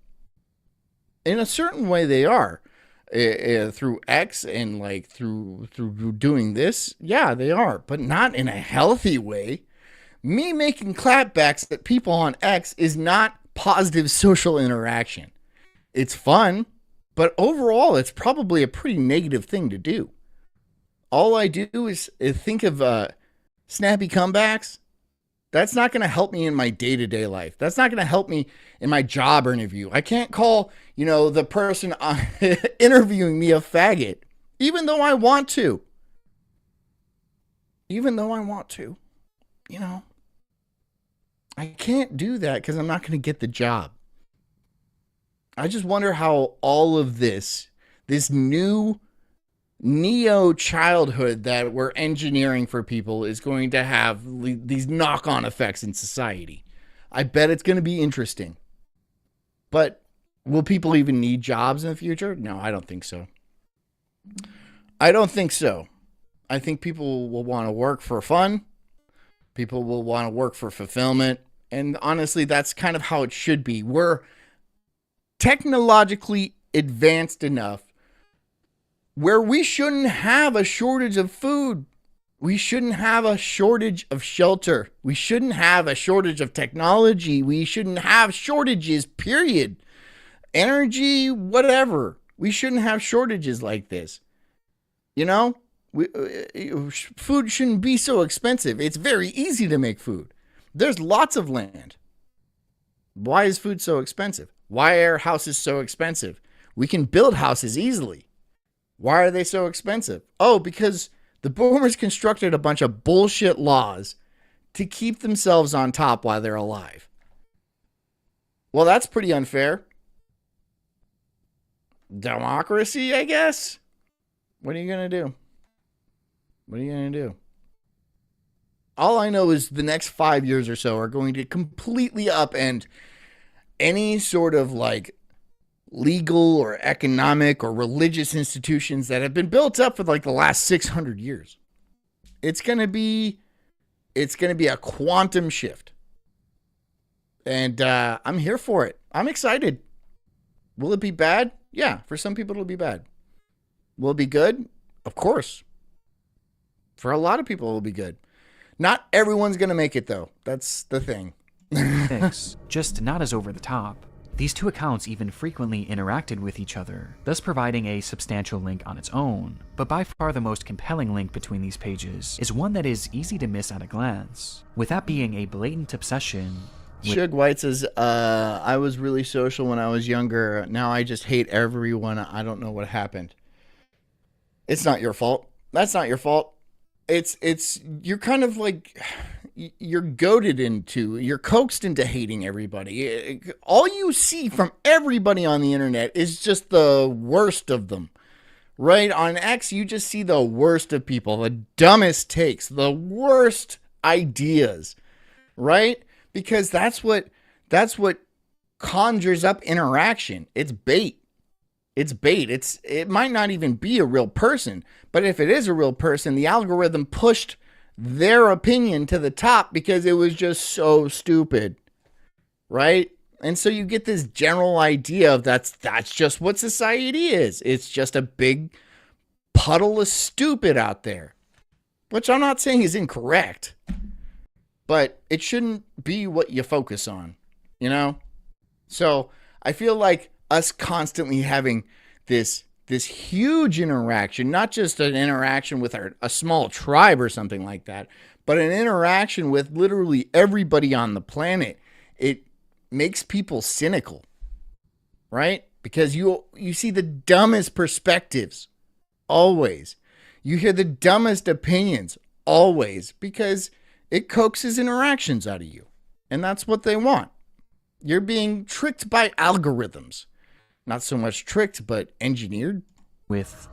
In a certain way they are. Through X and like through doing this, yeah, they are, but not in a healthy way. Me making clapbacks at people on X is not positive social interaction. It's fun, but overall, it's probably a pretty negative thing to do. All I do is think of snappy comebacks. That's not going to help me in my day-to-day life. That's not going to help me in my job interview. I can't call, the person interviewing me a faggot, even though I want to. I can't do that because I'm not going to get the job. I just wonder how all of this new neo childhood that we're engineering for people is going to have these knock-on effects in society. I bet it's going to be interesting. But will people even need jobs in the future? No, I don't think so. I don't think so. I think people will want to work for fun. People will want to work for fulfillment. And honestly, that's kind of how it should be. We're technologically advanced enough where we shouldn't have a shortage of food. We shouldn't have a shortage of shelter. We shouldn't have a shortage of technology. We shouldn't have shortages, period. Energy, whatever. We shouldn't have shortages like this. You know, food shouldn't be so expensive. It's very easy to make food. There's lots of land. Why is food so expensive? Why are houses so expensive? We can build houses easily. Why are they so expensive? Oh, because the boomers constructed a bunch of bullshit laws to keep themselves on top while they're alive. Well, that's pretty unfair. Democracy, I guess? What are you going to do? What are you going to do? All I know is the next 5 years or so are going to completely upend any sort of like legal or economic or religious institutions that have been built up for like the last 600 years. It's going to be a quantum shift. And I'm here for it. I'm excited. Will it be bad? Yeah, for some people it'll be bad. Will it be good? Of course. For a lot of people it'll be good. Not everyone's going to make it though. That's the thing.
Just not as over the top. These two accounts even frequently interacted with each other, thus providing a substantial link on its own. But by far the most compelling link between these pages is one that is easy to miss at a glance, with that being a blatant obsession.
Suge White says, I was really social when I was younger. Now I just hate everyone. I don't know what happened. It's not your fault. That's not your fault. You're kind of like, you're you're coaxed into hating everybody. All you see from everybody on the internet is just the worst of them, right? On X, you just see the worst of people, the dumbest takes, the worst ideas, right? Because that's what conjures up interaction. It's bait. It's bait. It might not even be a real person, but if it is a real person, the algorithm pushed their opinion to the top because it was just so stupid, right? And so you get this general idea of that's just what society is. It's just a big puddle of stupid out there, which I'm not saying is incorrect, but it shouldn't be what you focus on, you know? So I feel like us constantly having this huge interaction, not just an interaction with a small tribe or something like that, but an interaction with literally everybody on the planet, it makes people cynical, right? Because you see the dumbest perspectives always. You hear the dumbest opinions always because it coaxes interactions out of you. And that's what they want. You're being tricked by algorithms. Not so much tricked, but engineered.
With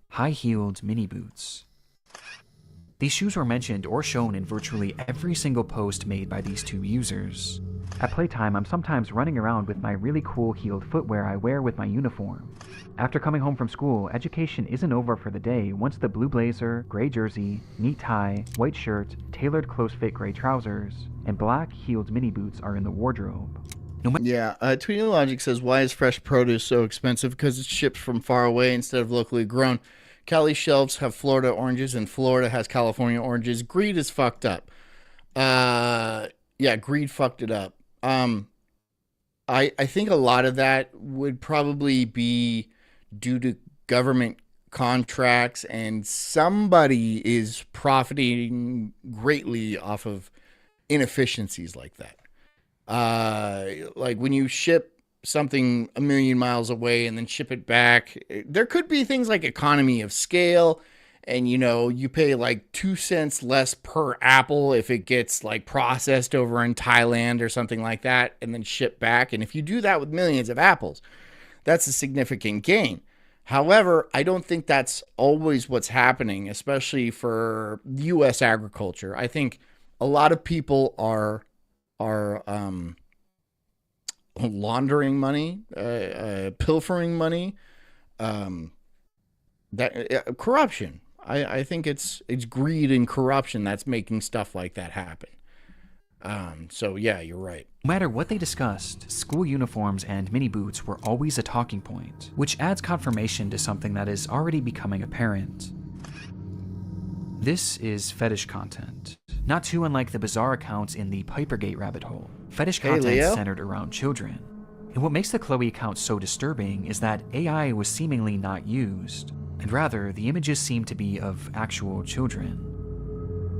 high-heeled mini boots. These shoes were mentioned or shown in virtually every single post made by these two users. At playtime, I'm sometimes running around with my really cool heeled footwear I wear with my uniform. After coming home from school, education isn't over for the day once the blue blazer, gray jersey, neat tie, white shirt, tailored close-fit gray trousers, and black heeled mini boots are in the wardrobe.
Tweety Logic says, why is fresh produce so expensive? Because it's shipped from far away instead of locally grown. Cali shelves have Florida oranges and Florida has California oranges. Greed is fucked up. Greed fucked it up. I think a lot of that would probably be due to government contracts, and somebody is profiting greatly off of inefficiencies like that. Like when you ship something a million miles away and then ship it back, there could be things like economy of scale and you pay like 2 cents less per apple if it gets like processed over in Thailand or something like that and then shipped back. And if you do that with millions of apples, that's a significant gain. However, I don't think that's always what's happening, especially for U.S. agriculture. I think a lot of people are laundering money, pilfering money, corruption. I think it's greed and corruption that's making stuff like that happen. So yeah, you're right.
No matter what they discussed, school uniforms and mini boots were always a talking point, which adds confirmation to something that is already becoming apparent. This is fetish content. Not too unlike the bizarre accounts in the Pipergate rabbit hole. Fetish content centered around children. And what makes the Chloe account so disturbing is that AI was seemingly not used, and rather the images seem to be of actual children.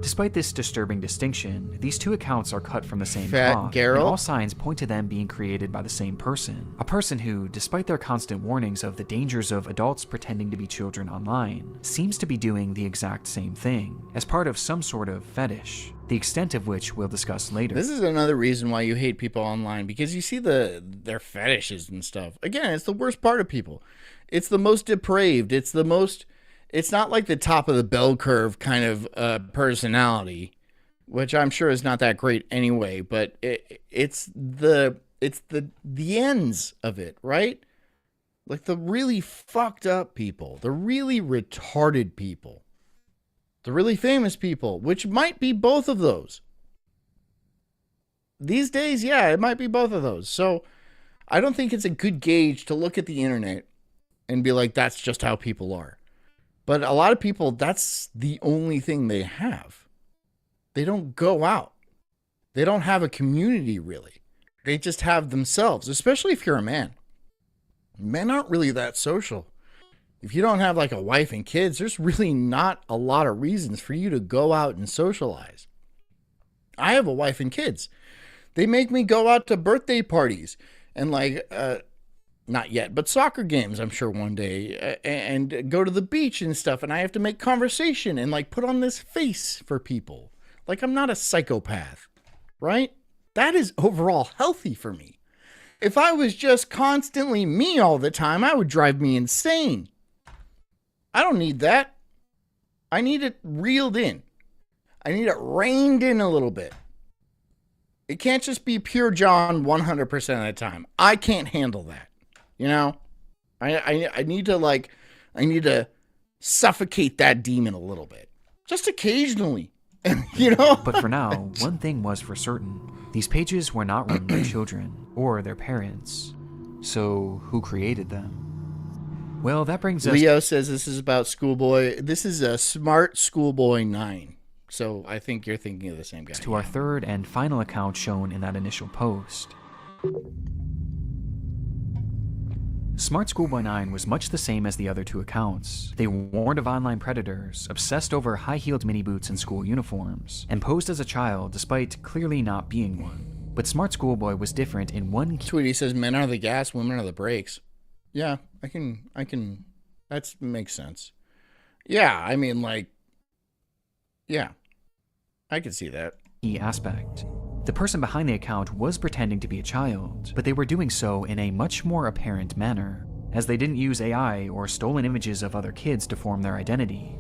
Despite this disturbing distinction, these two accounts are cut from the same cloth, and all signs point to them being created by the same person. A person who, despite their constant warnings of the dangers of adults pretending to be children online, seems to be doing the exact same thing, as part of some sort of fetish, the extent of which we'll discuss later.
This is another reason why you hate people online, because you see their fetishes and stuff. Again, it's the worst part of people. It's the most depraved. It's not like the top of the bell curve kind of personality, which I'm sure is not that great anyway, but it's the ends of it, right? Like the really fucked up people, the really retarded people, the really famous people, which might be both of those. These days, yeah, it might be both of those. So I don't think it's a good gauge to look at the internet and be like, that's just how people are. But a lot of people, that's the only thing they have. They don't go out. They don't have a community, really. They just have themselves, especially if you're a man. Men aren't really that social. If you don't have like a wife and kids, there's really not a lot of reasons for you to go out and socialize. I have a wife and kids. They make me go out to birthday parties and not yet, but soccer games, I'm sure one day, and go to the beach and stuff. And I have to make conversation and like put on this face for people. Like I'm not a psychopath, right? That is overall healthy for me. If I was just constantly me all the time, I would drive me insane. I don't need that. I need it reeled in. I need it reined in a little bit. It can't just be pure John 100% of the time. I can't handle that. You know, I need to suffocate that demon a little bit, just occasionally,
But for now, one thing was for certain. These pages were not run by children or their parents. So who created them? Well, that brings us...
Leo says this is about Schoolboy. This is a Smart Schoolboy 9. So I think you're thinking of the same guy.
To our third and final account shown in that initial post. Smart Schoolboy 9 was much the same as the other two accounts. They warned of online predators, obsessed over high-heeled mini boots and school uniforms, and posed as a child despite clearly not being one. But Smart Schoolboy was different in one key...
Tweety says men are the gas, women are the brakes. Yeah, I can, that makes sense. Yeah, I mean, like, yeah, I can see that.
Key aspect. The person behind the account was pretending to be a child, but they were doing so in a much more apparent manner, as they didn't use AI or stolen images of other kids to form their identity.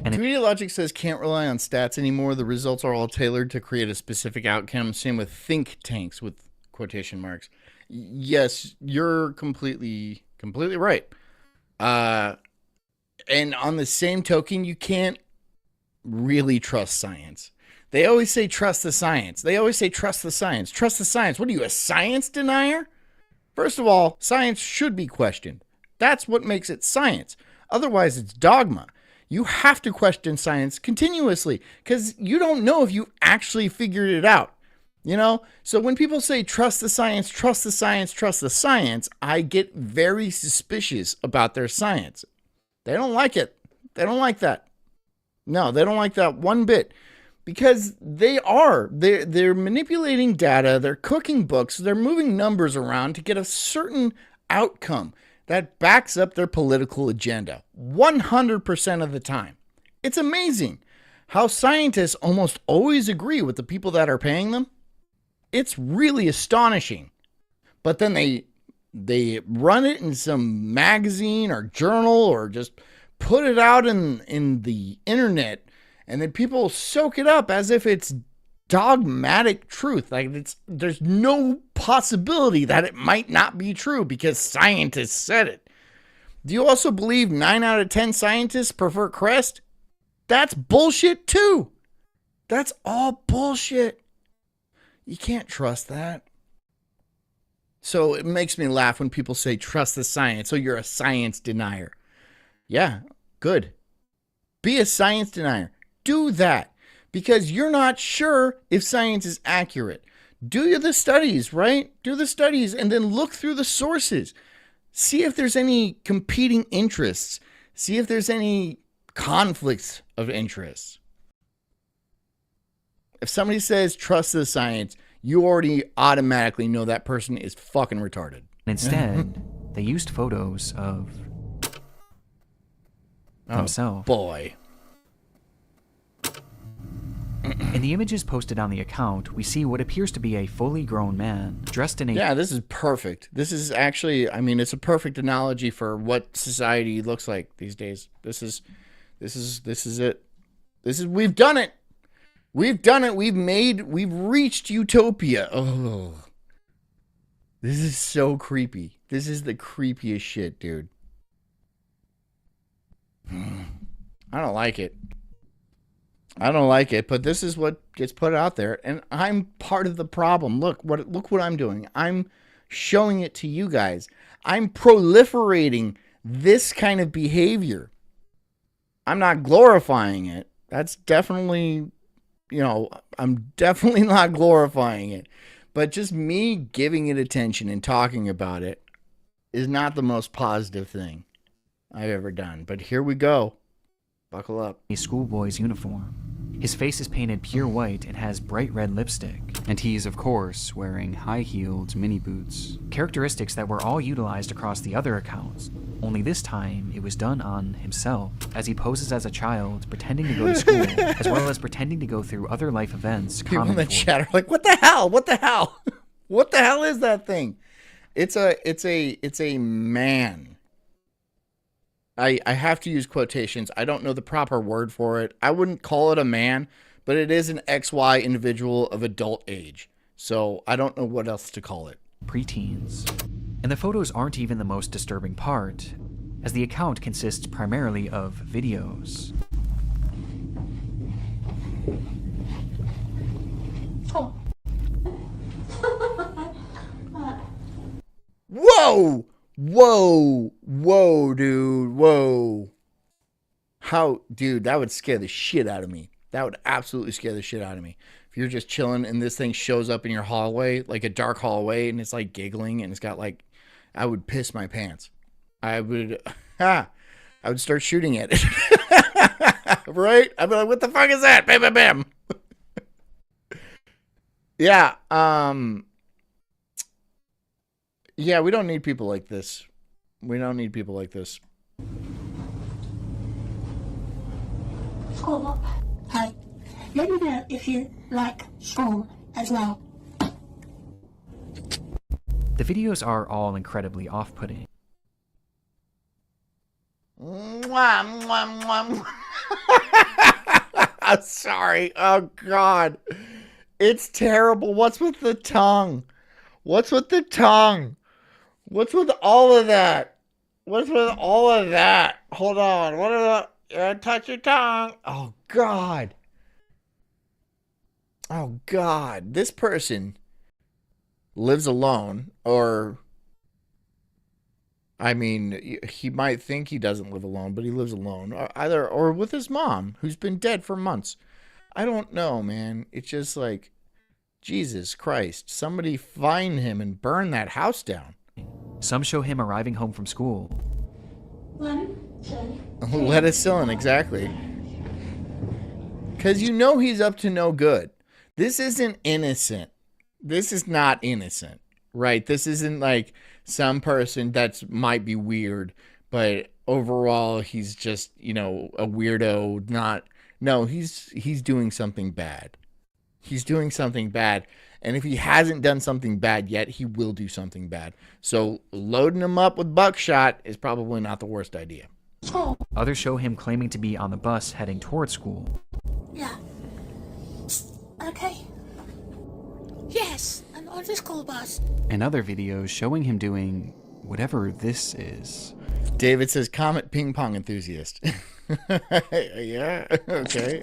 And
Community Logic says can't rely on stats anymore. The results are all tailored to create a specific outcome. Same with think tanks with quotation marks. Yes, you're completely right. And on the same token, you can't really trust science. They always say trust the science. Trust the science. What are you, a science denier? First of all, science should be questioned. That's what makes it science. Otherwise, it's dogma. You have to question science continuously because you don't know if you actually figured it out. So when people say trust the science, I get very suspicious about their science. They don't like it. They don't like that. No, they don't like that one bit. Because they're manipulating data, they're cooking books, they're moving numbers around to get a certain outcome that backs up their political agenda 100% of the time. It's amazing how scientists almost always agree with the people that are paying them. It's really astonishing. But then they run it in some magazine or journal or just put it out in the internet, and then people soak it up as if it's dogmatic truth. Like there's no possibility that it might not be true because scientists said it. Do you also believe 9 out of 10 scientists prefer Crest? That's bullshit too. That's all bullshit. You can't trust that. So it makes me laugh when people say trust the science. So you're a science denier. Yeah, good. Be a science denier. Do that because you're not sure if science is accurate. Do the studies, right? Do the studies and then look through the sources. See if there's any competing interests. See if there's any conflicts of interest. If somebody says trust the science, you already automatically know that person is fucking retarded.
Instead, they used photos of themselves.
Boy.
In the images posted on the account, we see what appears to be a fully grown man dressed in a...
Yeah, this is perfect. This is actually, I mean, it's a perfect analogy for what society looks like these days. This is it. We've done it. We've done it. We've reached utopia. Oh, this is so creepy. This is the creepiest shit, dude. I don't like it. I don't like it, but this is what gets put out there, and I'm part of the problem. Look what I'm doing. I'm showing it to you guys. I'm proliferating this kind of behavior. I'm not glorifying it. That's definitely, I'm definitely not glorifying it. But just me giving it attention and talking about it is not the most positive thing I've ever done. But here we go. Buckle up.
A schoolboy's uniform. His face is painted pure white and has bright red lipstick, and he's, of course, wearing high-heeled mini boots. Characteristics that were all utilized across the other accounts, only this time it was done on himself, as he poses as a child, pretending to go to school, as well as pretending to go through other life events.
People in the chat are like, what the hell? What the hell? What the hell is that thing? It's a man. I have to use quotations. I don't know the proper word for it. I wouldn't call it a man, but it is an XY individual of adult age. So I don't know what else to call it.
Preteens. And the photos aren't even the most disturbing part, as the account consists primarily of videos.
Whoa! Whoa, dude. Whoa. Dude, that would scare the shit out of me. That would absolutely scare the shit out of me. If you're just chilling and this thing shows up in your hallway, like a dark hallway, and it's like giggling and it's got like, I would piss my pants. I would start shooting at it. Right? I'd be like, what the fuck is that? Bam, bam, bam. Yeah, yeah, we don't need people like this. We don't need people like this.
School. Hey, let me know if you like school as well.
The videos are all incredibly off-putting.
Mwah, mwah, mwah, mwah. I'm sorry. Oh, God. It's terrible. What's with the tongue? What's with the tongue? What's with all of that? What's with all of that? Hold on. What are the... touch your tongue. Oh, God. Oh, God. This person lives alone, or... I mean, he might think he doesn't live alone, but he lives alone. Or with his mom, who's been dead for months. I don't know, man. It's just like, Jesus Christ. Somebody find him and burn that house down.
Some show him arriving home from school.
1, 2, 3.
Let us in, exactly. Because you know he's up to no good. This isn't innocent. This is not innocent, right? This isn't like some person that might be weird, but overall he's just, you know, a weirdo. No, he's doing something bad. He's doing something bad. And if he hasn't done something bad yet, he will do something bad. So loading him up with buckshot is probably not the worst idea.
Others show him claiming to be on the bus heading toward school.
Yeah. Okay. Yes, I'm on the school bus.
And other videos showing him doing whatever this is.
David says, Comet ping pong enthusiast. Yeah, okay.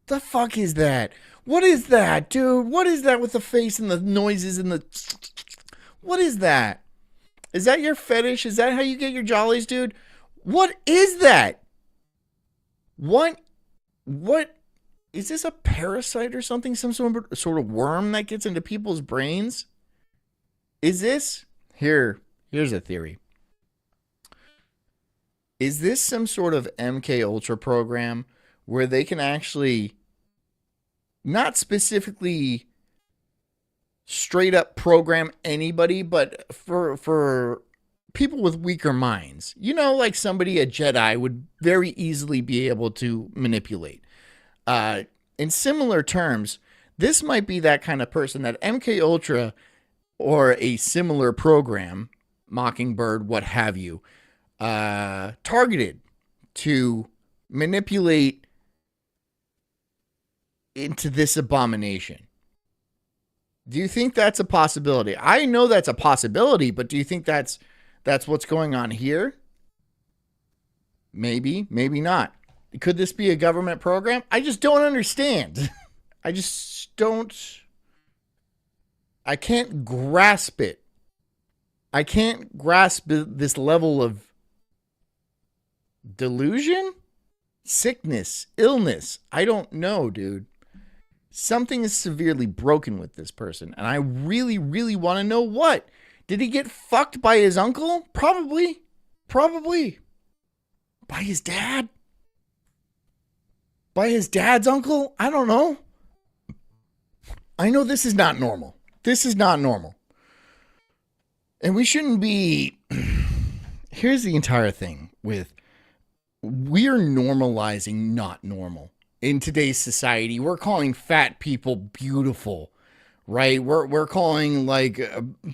The fuck is that? What is that, dude? What is that with the face and the noises and the... What is that? Is that your fetish? Is that how you get your jollies, dude? What is that? What is this, a parasite or something? Some sort of worm that gets into people's brains? Is this... Here's a theory. Is this some sort of MK Ultra program where they can actually not specifically straight up program anybody, but for people with weaker minds, you know, like somebody a Jedi would very easily be able to manipulate. In similar terms, this might be that kind of person that MK Ultra or a similar program, Mockingbird, what have you, targeted to manipulate into this abomination. Do you think that's a possibility? I know that's a possibility, but do you think that's what's going on here? Maybe, maybe not. Could this be a government program? I just don't understand. I can't grasp it. I can't grasp this level of delusion, sickness, illness. I don't know, dude. Something is severely broken with this person, and I really, really want to know what. Did he get fucked by his uncle? Probably. Probably. By his dad? By his dad's uncle? I don't know. I know this is not normal. This is not normal. And we shouldn't be... Here's the entire thing with... We're normalizing not normal. In today's society, we're calling fat people beautiful, right? We're calling like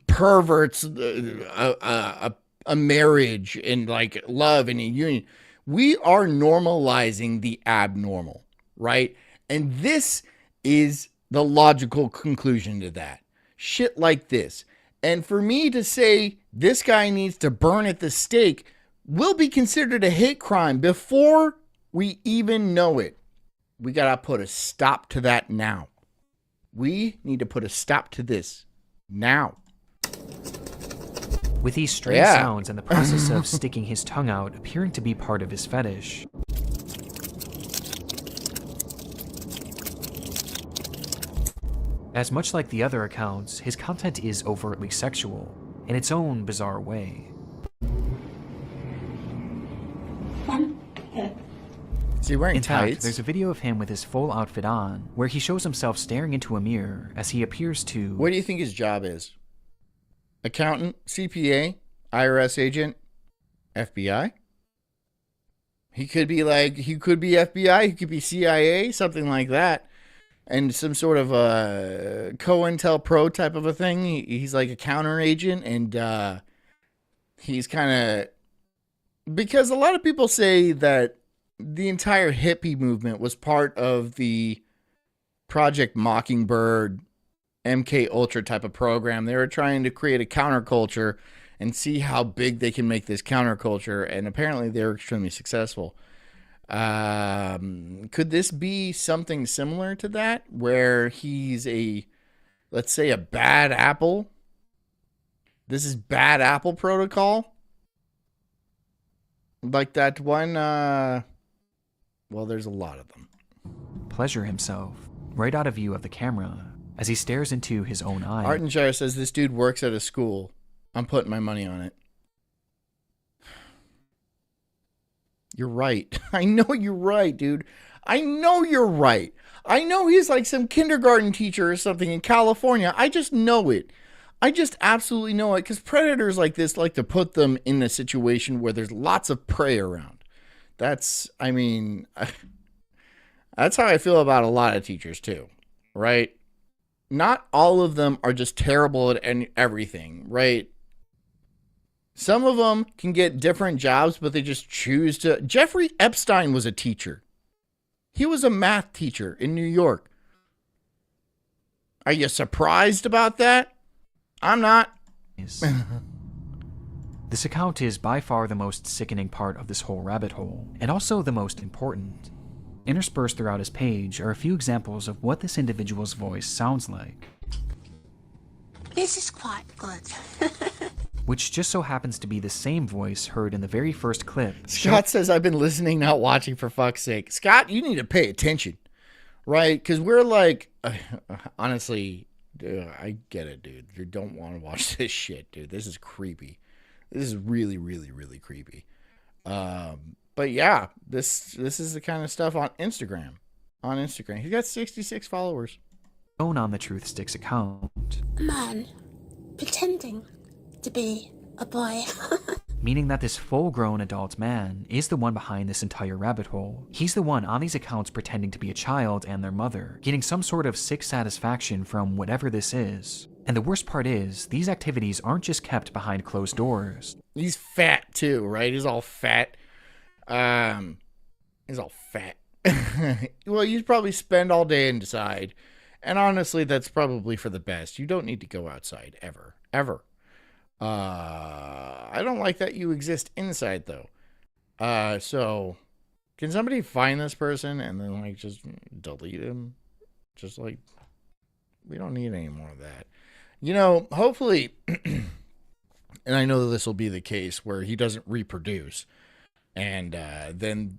perverts a marriage and like love and a union. We are normalizing the abnormal, right? And this is the logical conclusion to that. Shit like this. And for me to say this guy needs to burn at the stake will be considered a hate crime before we even know it. We got to put a stop to that now. We need to put a stop to this now.
With these strange sounds and the process of sticking his tongue out appearing to be part of his fetish. As much like the other accounts, his content is overtly sexual, in its own bizarre way.
Is he wearing
in
tights?
fact, there's a video of him with his full outfit on, where he shows himself staring into a mirror as he appears to...
What do you think his job is? Accountant, CPA, IRS agent, FBI? He could be FBI, he could be CIA, something like that. And some sort of a COINTELPRO type of a thing. He's like a counter agent, and he's kind of... Because a lot of people say that the entire hippie movement was part of the Project Mockingbird, MK Ultra type of program. They were trying to create a counterculture and see how big they can make this counterculture, and apparently they were extremely successful. Could this be something similar to that, where he's let's say a bad apple? This is bad apple protocol? Like that one, well, there's a lot of them.
Pleasure himself, right out of view of the camera, as he stares into his own eye.
Art and Shire says this dude works at a school. I'm putting my money on it. You're right. I know you're right, dude. I know you're right. I know he's like some kindergarten teacher or something in California. I just know it. I just absolutely know it because predators like this like to put them in a situation where there's lots of prey around. That's how I feel about a lot of teachers too, right? Not all of them are just terrible at everything, right? Some of them can get different jobs, but they just choose to. Jeffrey Epstein was a teacher. He was a math teacher in New York. Are you surprised about that? I'm not.
This account is by far the most sickening part of this whole rabbit hole, and also the most important. Interspersed throughout his page are a few examples of what this individual's voice sounds like.
This is quite good.
Which just so happens to be the same voice heard in the very first clip.
Scott says, I've been listening, not watching, for fuck's sake. Scott, you need to pay attention, right? Because we're like, honestly, dude, I get it, dude. You don't want to watch this shit, dude. This is creepy. This is really, really, really creepy. But yeah, this is the kind of stuff on Instagram. He's got 66 followers.
Shown on the Truth Sticks account.
A man pretending to be a boy.
Meaning that this full-grown adult man is the one behind this entire rabbit hole. He's the one on these accounts pretending to be a child and their mother, getting some sort of sick satisfaction from whatever this is. And the worst part is, these activities aren't just kept behind closed doors.
He's fat too, right? He's all fat. He's all fat. Well, you probably spend all day inside. And honestly, that's probably for the best. You don't need to go outside ever. Ever. I don't like that you exist inside though. So can somebody find this person and then like just delete him? Just like, we don't need any more of that. You know, hopefully, and I know that this will be the case where he doesn't reproduce, and then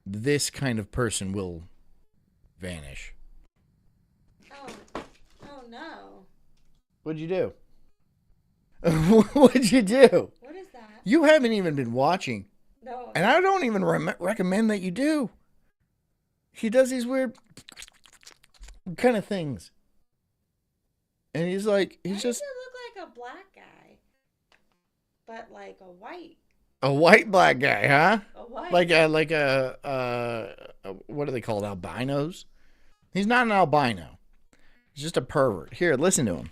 this kind of person will vanish.
Oh no.
What'd you do? What'd you do?
What is that?
You haven't even been watching.
No.
And I don't even recommend that you do. He does these weird kind of things. And he's like,
Why does it look like a black guy? But like a
white black guy, huh?
A white.
Like a what are they called? Albinos? He's not an albino. He's just a pervert. Here, listen to him.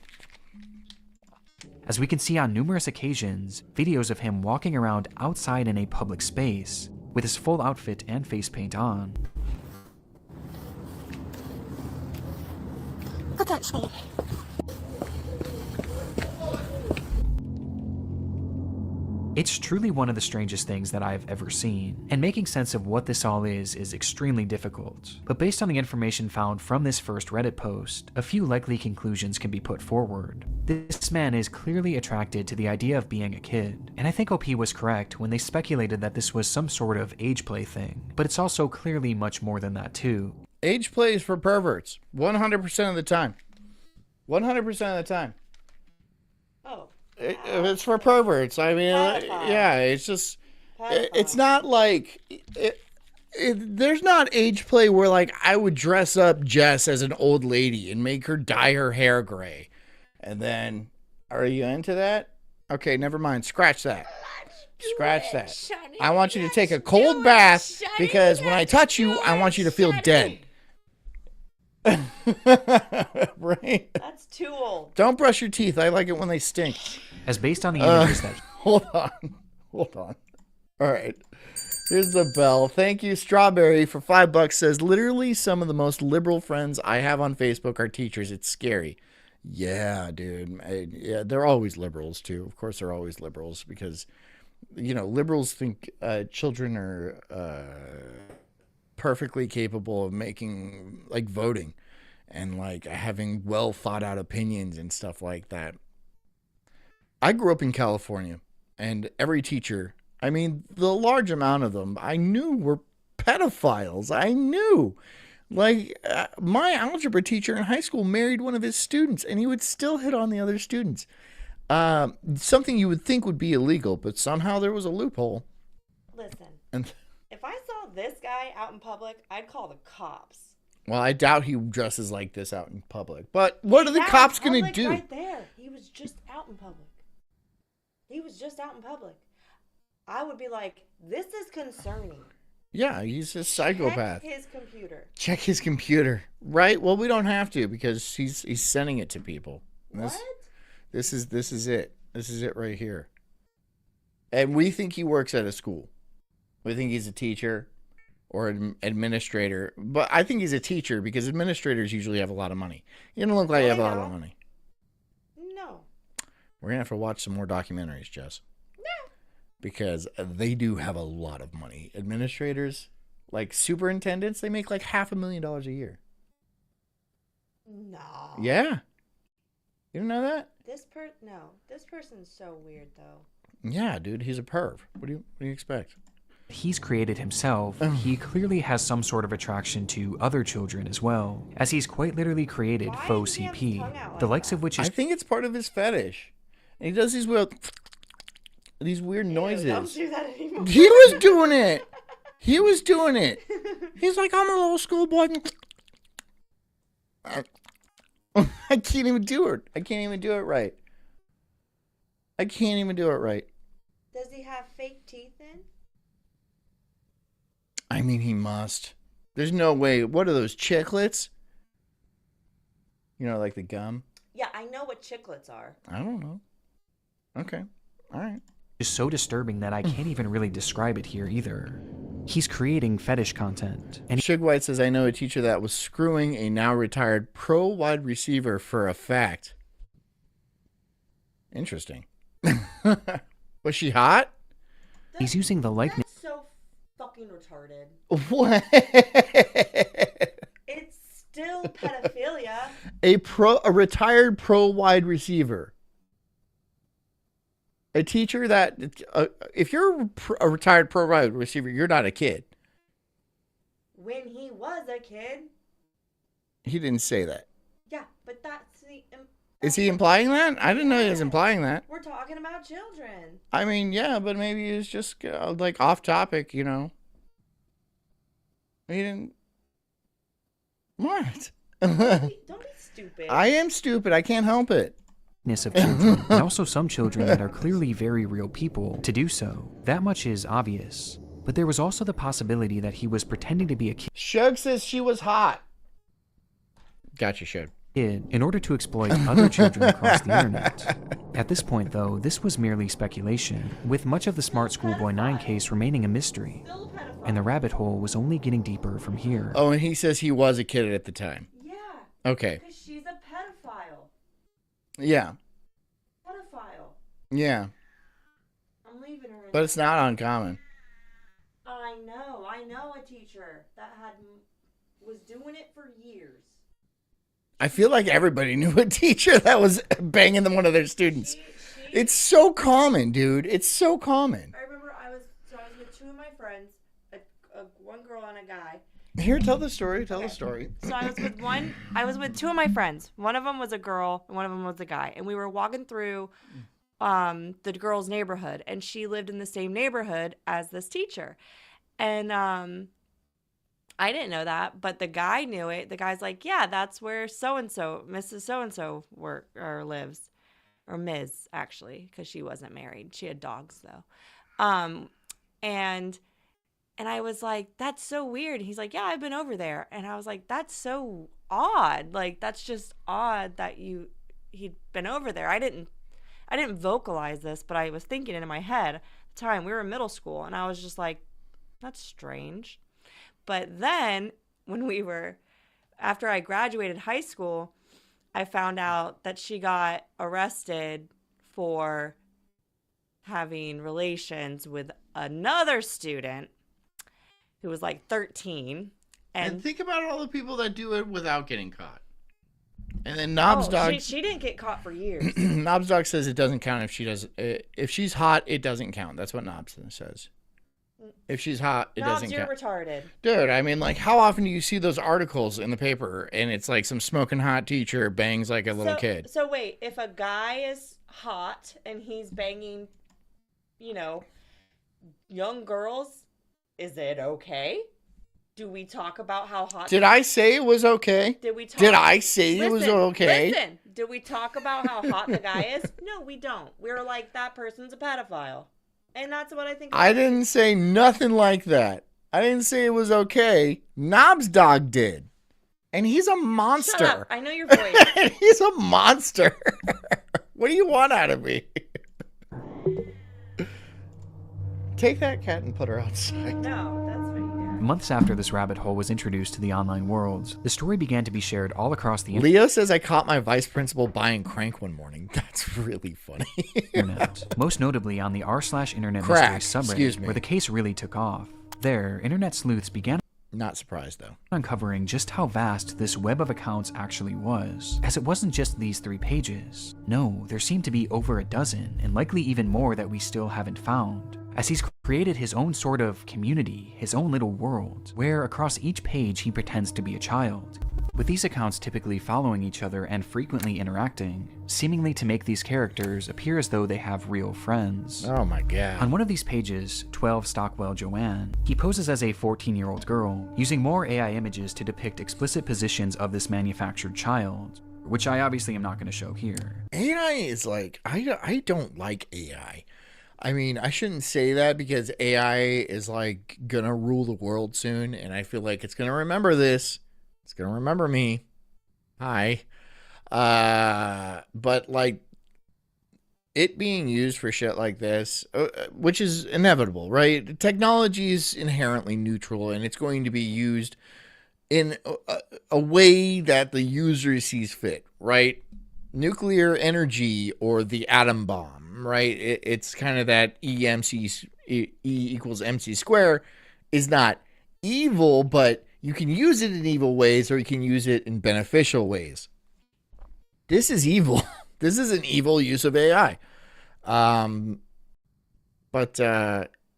As we can see on numerous occasions, videos of him walking around outside in a public space with his full outfit and face paint on.
Look at that thing.
It's truly one of the strangest things that I've ever seen, and making sense of what this all is extremely difficult. But based on the information found from this first Reddit post, a few likely conclusions can be put forward. This man is clearly attracted to the idea of being a kid, and I think OP was correct when they speculated that this was some sort of age play thing, but it's also clearly much more than that too.
Age plays for perverts. 100% of the time. 100% of the time.
Oh.
It's for perverts. I mean, yeah, it's just, it's not like, there's not age play where like I would dress up Jess as an old lady and make her dye her hair gray. And then, are you into that? Okay, never mind. Scratch that. Scratch that. I want you to take a cold bath because when I touch you, I want you to feel dead. Right?
That's too old.
Don't brush your teeth. I like it when they stink.
As based on the images that...
Hold on. All right. Here's the bell. Thank you, Strawberry, for $5. Says, literally some of the most liberal friends I have on Facebook are teachers. It's scary. Yeah, dude. Yeah, they're always liberals, too. Of course, they're always liberals because, you know, liberals think children are perfectly capable of making, like, voting and, like, having well thought out opinions and stuff like that. I grew up in California, and every teacher, I mean, the large amount of them I knew were pedophiles. I knew. Like, my algebra teacher in high school married one of his students, and he would still hit on the other students. Something you would think would be illegal, but somehow there was a loophole.
Listen.
And
If I saw this guy out in public, I'd call the cops.
Well, I doubt he dresses like this out in public. But what are the
Out in
cops going to
public
do?
Right there. He was just out in public. He was just out in public. I would be like, this is concerning.
Yeah, he's a psychopath.
Check his computer.
Check his computer. Right? Well, we don't have to because he's sending it to people.
What?
This is it. This is it right here. And we think he works at a school. We think he's a teacher or an administrator. But I think he's a teacher because administrators usually have a lot of money. You don't look like you have a lot of money.
No.
We're going to have to watch some more documentaries, Jess. No. Because they do have a lot of money. Administrators, like superintendents, they make like $500,000 a year.
No.
Yeah. You didn't know that?
This person's so weird though.
Yeah, dude, he's a perv. What do you expect?
He's created himself, he clearly has some sort of attraction to other children as well, as he's quite literally created
Why
faux
does he have his
CP,
tongue out
the
like
likes
that?
of which
I
is
think it's part of his fetish. And he does these weird noises.
Don't do that anymore.
He was doing it. He was doing it. He's like, I'm a little schoolboy. I can't even do it. I can't even do it right. I can't even do it right.
Does he have fake teeth in?
I mean, he must. There's no way. What are those, chiclets? You know, like the gum?
Yeah, I know what chiclets are.
I don't know. Okay. All right.
just so disturbing that I can't even really describe it here either. He's creating fetish content, and
Suge White says, I know a teacher that was screwing a now retired pro wide receiver for a fact. Interesting. Was she hot?
he's using the likeness.
That's so fucking retarded.
What?
It's still pedophilia.
A retired pro wide receiver. A teacher that, if you're a retired pro wide receiver, you're not a kid.
When he was a kid.
He didn't say that.
Yeah, but that's the...
Is he implying that? I didn't know he was implying that.
We're talking about children.
I mean, yeah, but maybe he was just like off topic, you know. He didn't. What?
Don't be stupid.
I am stupid. I can't help it.
Of children, and also some children that are clearly very real people to do so. That much is obvious. But there was also the possibility that he was pretending to be a
Shug says she was hot. Gotcha, Shug.
kid in order to exploit other children across the internet. At this point, though, this was merely speculation, with much of the Smart Schoolboy 9 case remaining a mystery,
Still a pedophile.
and the rabbit hole was only getting deeper from here.
Oh, and he says he was a kid at the time.
Yeah.
Okay.
Because she's a pedophile.
Yeah.
Pedophile.
Yeah.
I'm leaving her.
But it's not uncommon.
I know a teacher that was doing it for years.
I feel like everybody knew a teacher that was banging one of their students.
She,
It's so common, dude. It's so common.
I remember I was with two of my friends, one girl and a guy.
Here, tell the story. Tell
Okay.
the story.
So I was with two of my friends. One of them was a girl and one of them was a guy. And we were walking through the girl's neighborhood, and she lived in the same neighborhood as this teacher. And I didn't know that, but the guy knew it. The guy's like, yeah, that's where so-and-so, Mrs. So-and-so lives. Or Ms., actually, because she wasn't married. She had dogs, though. And I was like, that's so weird. He's like, yeah, I've been over there. And I was like, that's so odd. Like, that's just odd that he'd been over there. I didn't vocalize this, but I was thinking it in my head. At the time, we were in middle school, and I was just like, that's strange. But then after I graduated high school, I found out that she got arrested for having relations with another student who was like 13.
And think about all the people that do it without getting caught. And then Knobs Dog.
She didn't get caught for years.
Knobs Dog says it doesn't count if she does. If she's hot, it doesn't count. That's what Knobs says. If she's hot, it doesn't
you're
count.
retarded.
Dude, I mean, like, how often do you see those articles in the paper and it's like some smoking hot teacher bangs like a little kid?
So wait, if a guy is hot and he's banging, young girls, Is it okay? Do we talk about how hot?
Did I say it was okay?
Did we talk?
Did I say it was okay?
Listen. Did we talk about how hot the guy is? No, we don't. We're like, that person's a pedophile, and that's what I think.
I didn't say nothing like that. I didn't say it was okay. Knobs Dog did, and he's a monster.
Shut up. I know your voice.
He's a monster. What do you want out of me? Take that cat and put her outside.
No, that's what you do.
Months after this rabbit hole was introduced to the online world, the story began to be shared all across the internet.
Leo says I caught my vice principal buying crank one morning. That's really funny.
Most notably on the r/internet
Crack,
mystery
excuse
subreddit,
me.
where the case really took off. There, internet sleuths began
Not surprised though.
uncovering just how vast this web of accounts actually was, as it wasn't just these 3 pages. No, there seemed to be over a dozen, and likely even more that we still haven't found, as he's created his own sort of community, his own little world, where across each page he pretends to be a child, with these accounts typically following each other and frequently interacting, seemingly to make these characters appear as though they have real friends.
Oh my god.
On one of these pages, 12 Stockwell Joanne, he poses as a 14-year-old girl, using more AI images to depict explicit positions of this manufactured child, which I obviously am not going to show here.
AI is like, I don't like AI. I mean, I shouldn't say that because AI is like gonna rule the world soon, and I feel like it's gonna remember this. It's gonna remember me. Hi. But like it being used for shit like this, which is inevitable, right? Technology is inherently neutral, and it's going to be used in a way that the user sees fit, right? Nuclear energy or the atom bomb, right? It's kind of that E equals MC square is not evil, but you can use it in evil ways or you can use it in beneficial ways. This is evil. This is an evil use of AI.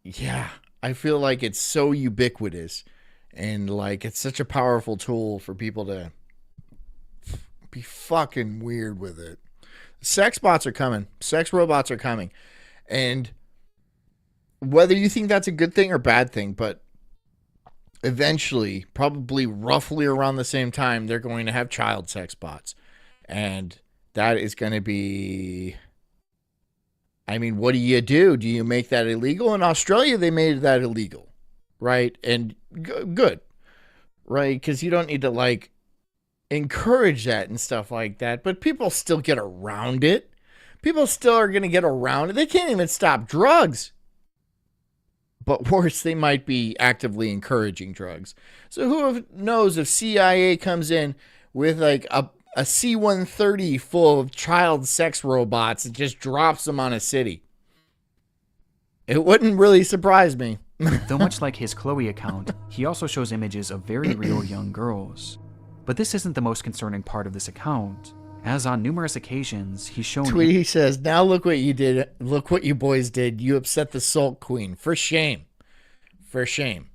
Yeah, I feel like it's so ubiquitous and like it's such a powerful tool for people to be fucking weird with it. Sex bots are coming. Sex robots are coming. And whether you think that's a good thing or bad thing, but eventually, probably roughly around the same time, they're going to have child sex bots. And that is going to be... I mean, what do you do? Do you make that illegal? In Australia, they made that illegal, right? And good, right? Because you don't need to, like, encourage that and stuff like that. But people still get around it. People still are going to get around it. They can't even stop drugs. But worse, they might be actively encouraging drugs. So who knows if CIA comes in with, like, a C-130 full of child sex robots and just drops them on a city. It wouldn't really surprise me.
Though much like his Chloe account, he also shows images of very real young girls. But this isn't the most concerning part of this account, as on numerous occasions he's shown...
Tweety says, now look what you did. Look what you boys did. You upset the Sulk Queen. For shame. For shame.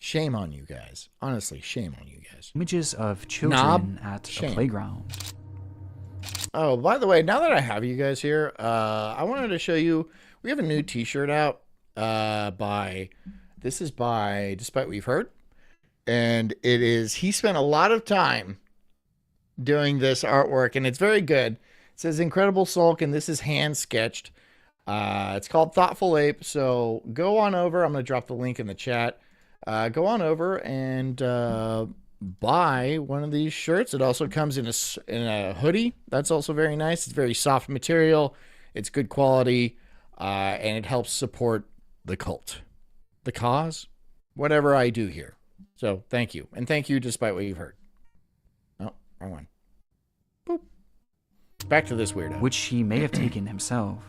Shame on you guys. Honestly, shame on you guys.
Images of children at a playground.
Oh, by the way, now that I have you guys here, I wanted to show you, we have a new t-shirt out this is by Despite What You've Heard. And it is, he spent a lot of time doing this artwork, and it's very good. It says Incredible Sulk, and this is hand sketched. It's called Thoughtful Ape, so go on over. I'm going to drop the link in the chat. Go on over and buy one of these shirts. It also comes in a hoodie. That's also very nice. It's very soft material. It's good quality, and it helps support the cult, the cause, whatever I do here. So thank you, and thank you, Despite What You've Heard. Oh, wrong one. Boop. Back to this weirdo,
which he may have taken himself.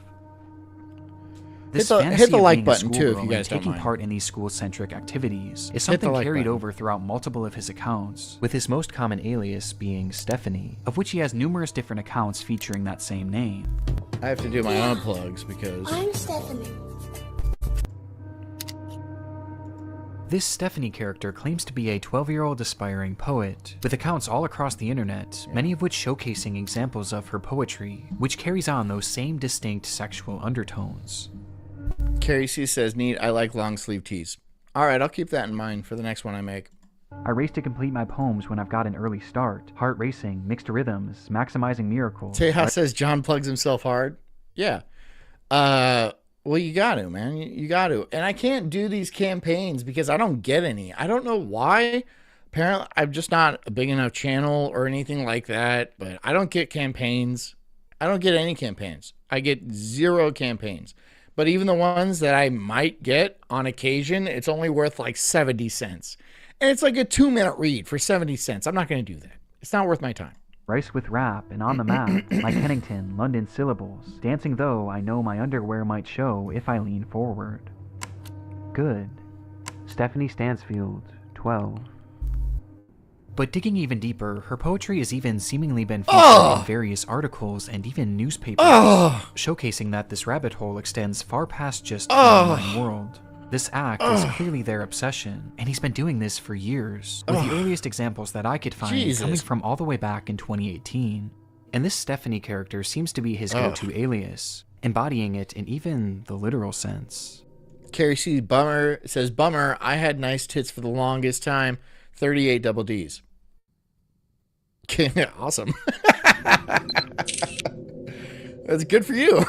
This
hit the
of
like
being a
button too if
schoolgirl
you guys
and
don't
taking
mind.
part in these school-centric activities is something
like
carried
button.
over throughout multiple of his accounts, with his most common alias being Stephanie, of which he has numerous different accounts featuring that same name.
I have to do my own plugs because
I'm Stephanie.
This Stephanie character claims to be a 12-year-old aspiring poet, with accounts all across the internet, many of which showcasing examples of her poetry, which carries on those same distinct sexual undertones.
Carrie C says, neat, I like long sleeve tees. All right, I'll keep that in mind for the next one I make.
I race to complete my poems when I've got an early start. Heart racing, mixed rhythms, maximizing miracles.
Tejas says John plugs himself hard. Yeah. Well, you got to, man. You got to. And I can't do these campaigns because I don't get any. I don't know why. Apparently, I'm just not a big enough channel or anything like that. But I don't get campaigns. I don't get any campaigns. I get 0 campaigns. But even the ones that I might get on occasion, it's only worth like 70 cents. And it's like a 2-minute read for 70 cents. I'm not going to do that. It's not worth my time.
Rice with rap and on the map, like Kennington, London syllables. Dancing though, I know my underwear might show if I lean forward. Good. Stephanie Stansfield, 12. But digging even deeper, her poetry has even seemingly been featured in various articles and even newspapers, showcasing that this rabbit hole extends far past just the online world. This act is clearly their obsession, and he's been doing this for years, with the earliest examples that I could find coming from all the way back in 2018. And this Stephanie character seems to be his go-to alias, embodying it in even the literal sense.
Carrie C. Bummer says, bummer, I had nice tits for the longest time. 38 double Ds. Awesome. That's good for you.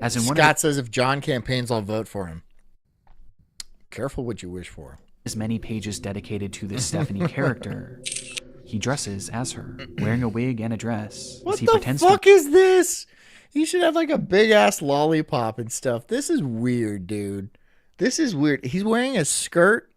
As in
Scott says, if John campaigns, I'll vote for him. Careful what you wish for.
As many pages dedicated to this Stephanie character, he dresses as her, wearing a wig and a dress.
What
as he
the
pretends
fuck is this? He should have like a big ass lollipop and stuff. This is weird, dude. This is weird. He's wearing a skirt.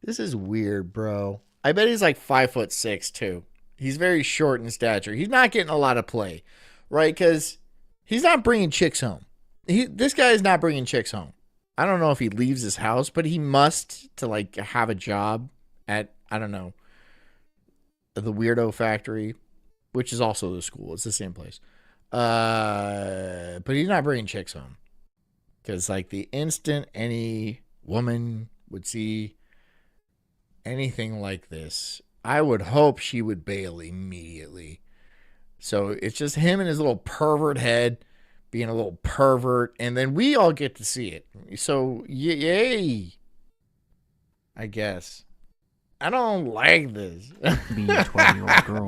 This is weird, bro. I bet he's like 5'6" too. He's very short in stature. He's not getting a lot of play, right? Because he's not bringing chicks home. This guy is not bringing chicks home. I don't know if he leaves his house, but he must to like have a job at, I don't know, the Weirdo Factory, which is also the school. It's the same place. But he's not bringing chicks home. Because like the instant any woman would see anything like this, I would hope she would bail immediately. So it's just him and his little pervert head being a little pervert, and then we all get to see it. So yay, I guess. I don't like this.
be a 12-year-old girl.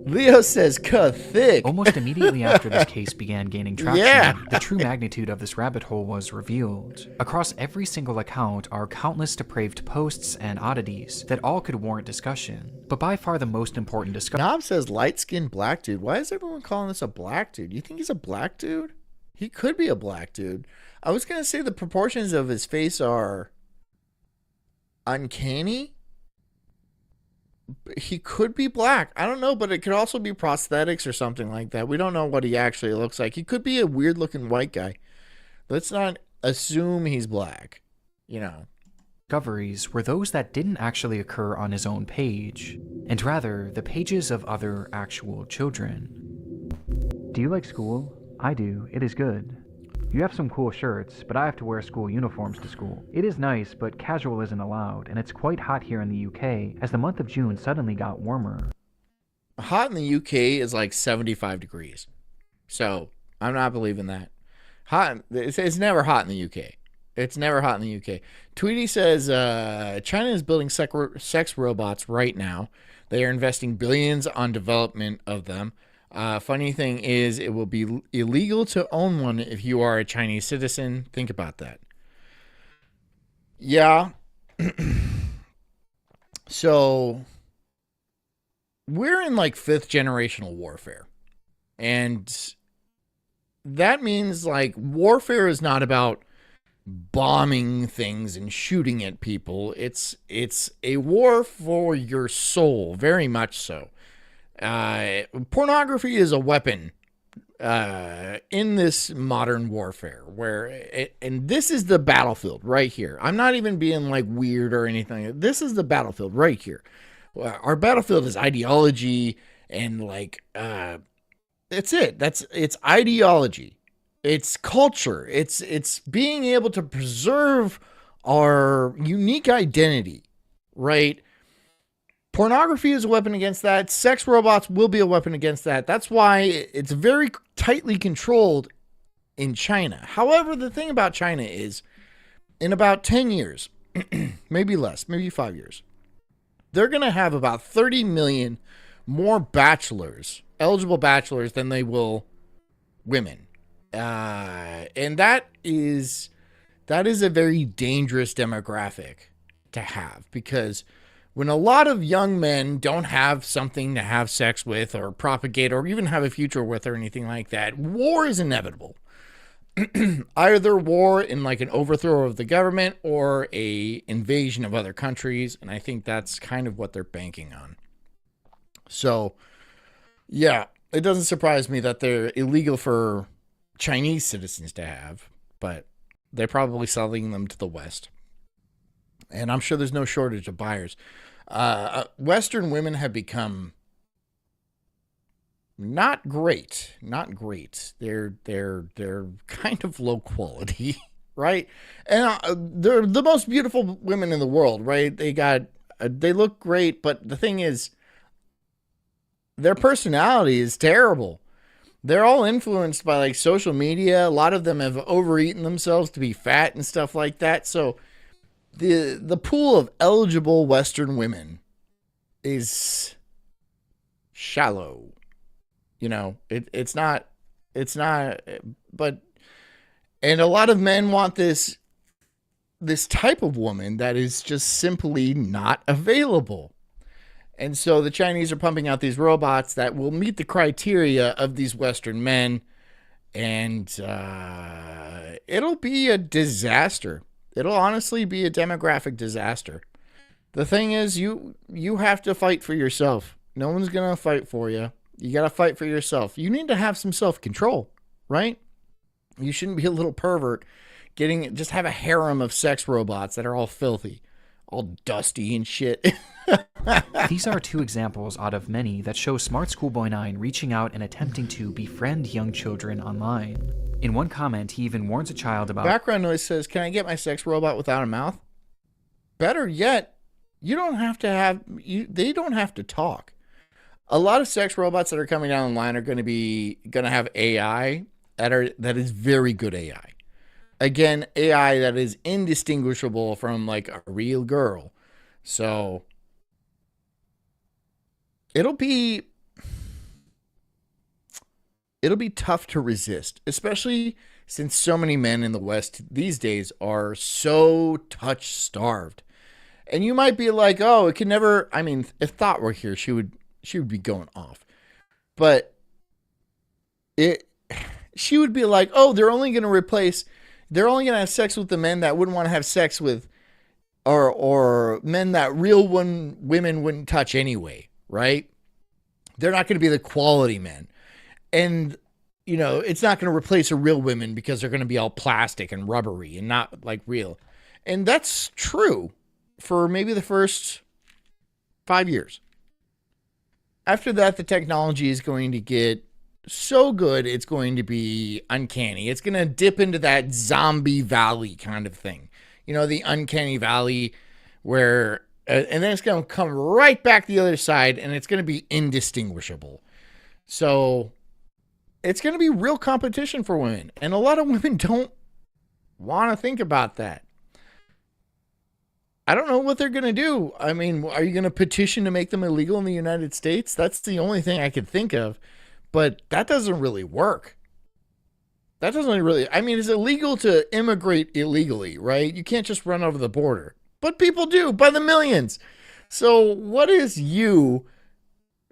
Leo says, cut thick.
Almost immediately after this case began gaining traction, the true magnitude of this rabbit hole was revealed. Across every single account are countless depraved posts and oddities that all could warrant discussion. But by far the most important discussion...
Knob says, light-skinned black dude. Why is everyone calling this a black dude? You think he's a black dude? He could be a black dude. I was going to say the proportions of his face are uncanny. He could be black. I don't know, but it could also be prosthetics or something like that. We don't know what he actually looks like. He could be a weird looking white guy. Let's not assume he's black, you know.
Discoveries were those that didn't actually occur on his own page, and rather the pages of other actual children. Do you like school? I do. It is good. You have some cool shirts, but I have to wear school uniforms to school. It is nice, but casual isn't allowed, and it's quite hot here in the UK, as the month of June suddenly got warmer.
Hot in the UK is like 75 degrees. So, I'm not believing that. It's never hot in the UK. It's never hot in the UK. Tweety says, China is building sex robots right now. They are investing billions on development of them. Funny thing is, it will be illegal to own one if you are a Chinese citizen. Think about that. Yeah. So, we're in like 5th generational warfare. And that means like warfare is not about bombing things and shooting at people. It's a war for your soul, very much so. Pornography is a weapon in this modern warfare, and this is the battlefield right here. I'm not even being like weird or anything. This is the battlefield right here. Our battlefield is ideology, and like that's it. It's ideology. It's culture. It's being able to preserve our unique identity, right? Pornography is a weapon against that. Sex robots will be a weapon against that. That's why it's very tightly controlled in China. However, the thing about China is, in about 10 years, maybe less, maybe 5 years, they're going to have about 30 million more bachelors, eligible bachelors, than they will women. And that is a very dangerous demographic to have, because when a lot of young men don't have something to have sex with or propagate or even have a future with or anything like that, war is inevitable. Either war in like an overthrow of the government or a invasion of other countries, and I think that's kind of what they're banking on. So, yeah, it doesn't surprise me that they're illegal for Chinese citizens to have, but they're probably selling them to the West. And I'm sure there's no shortage of buyers. Western women have become not great. They're kind of low quality, right? And they're the most beautiful women in the world, right? They look great, but the thing is, their personality is terrible. They're all influenced by like social media. A lot of them have overeaten themselves to be fat and stuff like that. So the pool of eligible Western women is shallow. You know, it's not, but, and a lot of men want this type of woman that is just simply not available. And so the Chinese are pumping out these robots that will meet the criteria of these Western men. And it'll be a disaster. It'll honestly be a demographic disaster. The thing is, you have to fight for yourself. No one's going to fight for you. You got to fight for yourself. You need to have some self-control, right? You shouldn't be a little pervert just have a harem of sex robots that are all filthy, all dusty and shit.
These are two examples out of many that show Smart Schoolboy 9 reaching out and attempting to befriend young children online. In one comment, he even warns a child about...
Background noise says, "Can I get my sex robot without a mouth?" Better yet, they don't have to talk. A lot of sex robots that are coming down the line are going to have AI that is very good AI. Again, AI that is indistinguishable from like a real girl. So it'll be tough to resist, especially since so many men in the West these days are so touch starved. And you might be like, "Oh, it can never," I mean, if Thought were here, she would be going off. But she would be like, "Oh, they're only going to have sex with the men that wouldn't want to have sex with, or men that real women wouldn't touch anyway, right? They're not going to be the quality men. And, you know, it's not going to replace a real women because they're going to be all plastic and rubbery and not like real." And that's true for maybe the first 5 years. After that, the technology is going to get so good, it's going to be uncanny. It's going to dip into that zombie valley kind of thing. You know, the uncanny valley where, and then it's going to come right back the other side and it's going to be indistinguishable. So it's going to be real competition for women. And a lot of women don't want to think about that. I don't know what they're going to do. I mean, are you going to petition to make them illegal in the United States? That's the only thing I could think of. But that doesn't really work. That doesn't really, I mean, it's illegal to immigrate illegally, right? You can't just run over the border. But people do by the millions. So what is you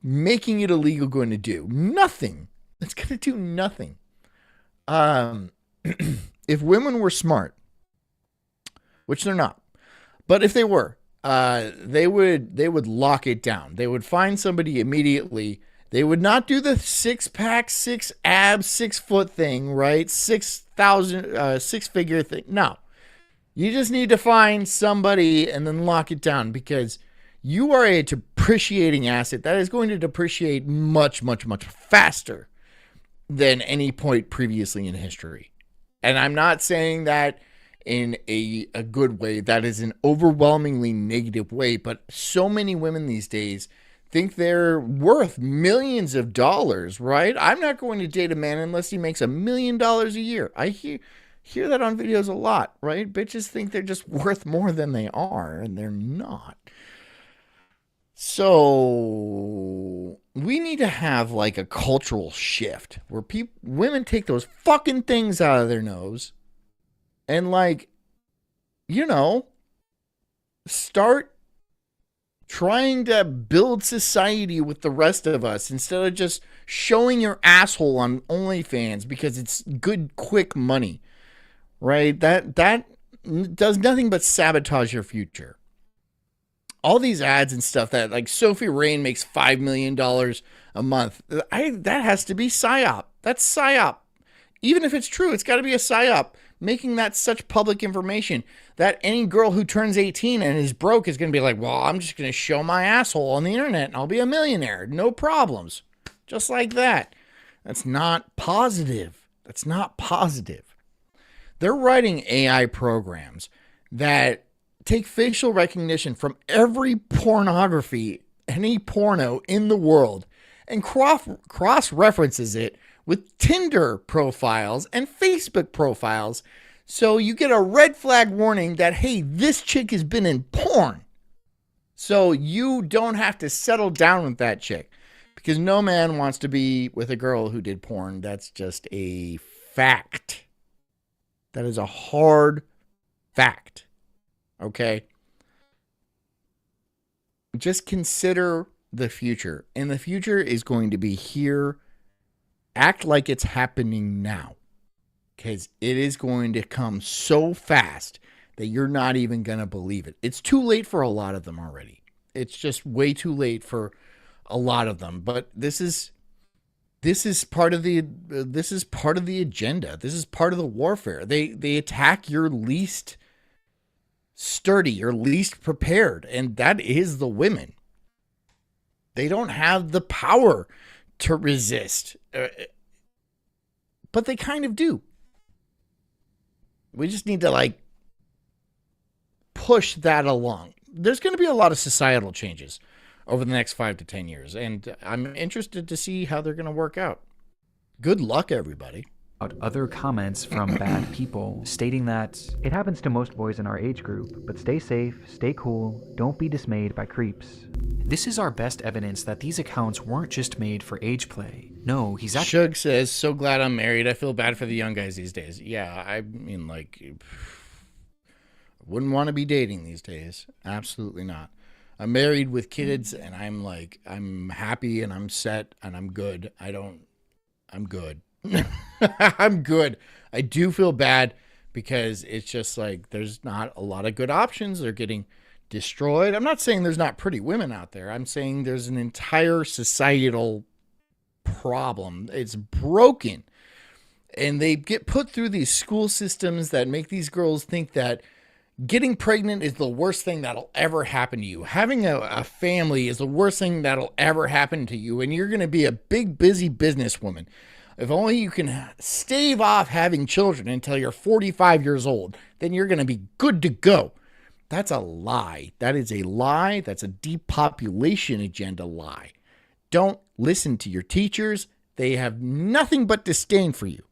making it illegal going to do? Nothing. It's going to do nothing. If women were smart, which they're not, but if they were, they would lock it down. They would find somebody immediately. They would not do the 6-pack, 6 abs, 6 foot thing, right? 6,000, 6 figure thing. No, you just need to find somebody and then lock it down, because you are a depreciating asset that is going to depreciate much, much, much faster than any point previously in history. And I'm not saying that in a good way. That is an overwhelmingly negative way. But so many women these days think they're worth millions of dollars, right? I'm not going to date a man unless he makes $1 million a year. I hear that on videos a lot, right? Bitches think they're just worth more than they are, and they're not. So we need to have like a cultural shift where women take those fucking things out of their nose and, like, you know, start trying to build society with the rest of us instead of just showing your asshole on OnlyFans because it's good, quick money, right? That does nothing but sabotage your future. All these ads and stuff that, like, Sophie Rain makes $5 million a month. That has to be PSYOP. That's PSYOP. Even if it's true, it's got to be a PSYOP. Making that such public information that any girl who turns 18 and is broke is going to be like, well, I'm just going to show my asshole on the internet and I'll be a millionaire. No problems. Just like that. That's not positive. That's not positive. They're writing AI programs that take facial recognition from every pornography, any porno in the world, and cross-references it with Tinder profiles and Facebook profiles. So you get a red flag warning that, hey, this chick has been in porn. So you don't have to settle down with that chick, because no man wants to be with a girl who did porn. That's just a fact. That is a hard fact. Okay? Just consider the future. And the future is going to be here. Act like it's happening now. Because it is going to come so fast that you're not even going to believe it. It's too late for a lot of them already. It's just way too late for a lot of them. But this is part of the agenda. This is part of the warfare. They attack your least sturdy, your least prepared, and that is the women. They don't have the power to resist, but they kind of do. We just need to, like, push that along. There's going to be a lot of societal changes over the next 5 to 10 years, and I'm interested to see how they're going to work out. Good luck, everybody.
Other comments from bad people stating that it happens to most boys in our age group, but stay safe, stay cool, don't be dismayed by creeps. This is our best evidence that these accounts weren't just made for age play. No, he's actually...
Shug says, so glad I'm married. I feel bad for the young guys these days. Yeah, I mean, like, wouldn't want to be dating these days. Absolutely not. I'm married with kids, and I'm happy, and I'm set, and I'm good. I'm good. I'm good. I do feel bad because it's just like there's not a lot of good options. They're getting destroyed. I'm not saying there's not pretty women out there. I'm saying there's an entire societal problem. It's broken. And they get put through these school systems that make these girls think that getting pregnant is the worst thing that'll ever happen to you. Having a family is the worst thing that'll ever happen to you. And you're going to be a big, busy businesswoman. If only you can stave off having children until you're 45 years old, then you're going to be good to go. That's a lie. That is a lie. That's a depopulation agenda lie. Don't listen to your teachers. They have nothing but disdain for you.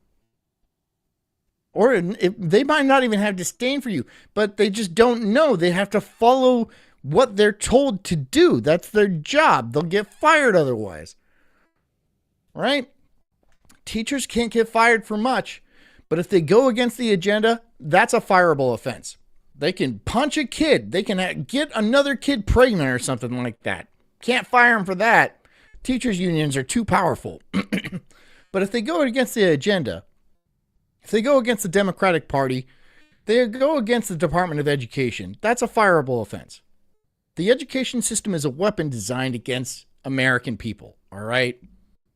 Or they might not even have disdain for you, but they just don't know. They have to follow what they're told to do. That's their job. They'll get fired otherwise. Right? Teachers can't get fired for much, but if they go against the agenda, that's a fireable offense. They can punch a kid. They can get another kid pregnant or something like that. Can't fire them for that. Teachers' unions are too powerful. But if they go against the agenda, if they go against the Democratic Party, they go against the Department of Education, that's a fireable offense. The education system is a weapon designed against American people, all right?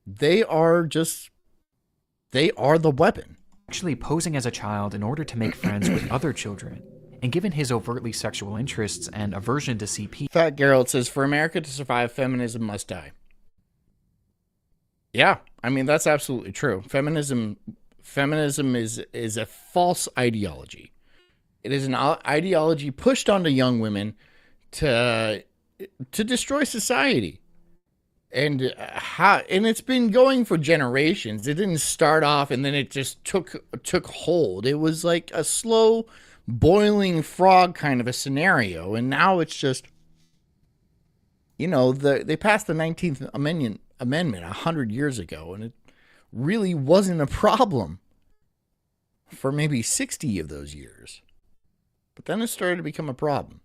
They are the weapon.
Actually posing as a child in order to make friends with other children. And given his overtly sexual interests and aversion to CP...
Fat Geralt says, for America to survive, feminism must die. Yeah, I mean, that's absolutely true. Feminism is a false ideology. It is an ideology pushed onto young women to destroy society. And it's been going for generations. It didn't start off and then it just took hold. It was like a slow boiling frog kind of a scenario, and now it's just, they passed the 19th Amendment 100 years ago, and it really wasn't a problem for maybe 60 of those years. But then it started to become a problem.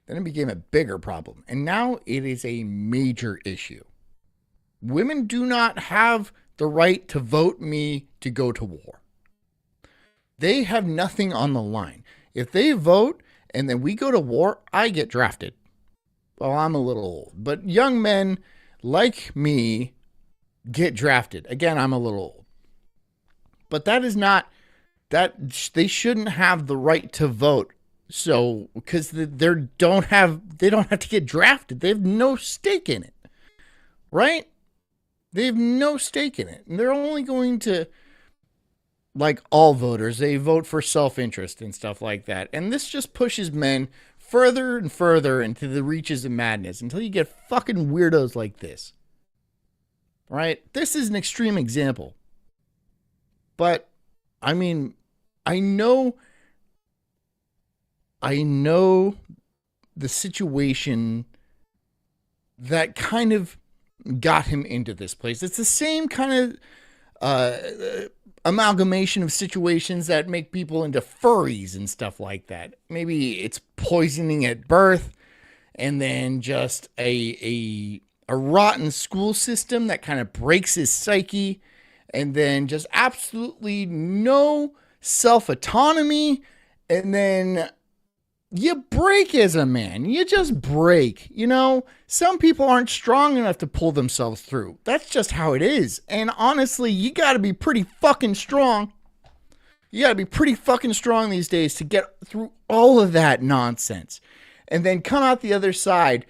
Then it became a bigger problem. And now it is a major issue. Women do not have the right to vote me to go to war. They have nothing on the line. If they vote and then we go to war, I get drafted. Well, I'm a little old. But young men like me get drafted. Again, I'm a little old. But that is not, they shouldn't have the right to vote. So, because they don't have to get drafted. They have no stake in it, right? They have no stake in it. And they're only going to, like all voters, they vote for self-interest and stuff like that. And this just pushes men further and further into the reaches of madness until you get fucking weirdos like this, right? This is an extreme example. But, I mean, I know the situation that kind of got him into this place. It's the same kind of amalgamation of situations that make people into furries and stuff like that. Maybe it's poisoning at birth, and then just a rotten school system that kind of breaks his psyche, and then just absolutely no self-autonomy, and then you break as a man. You just break, Some people aren't strong enough to pull themselves through. That's just how it is. And honestly, you got to be pretty fucking strong. You got to be pretty fucking strong these days to get through all of that nonsense. And then come out the other side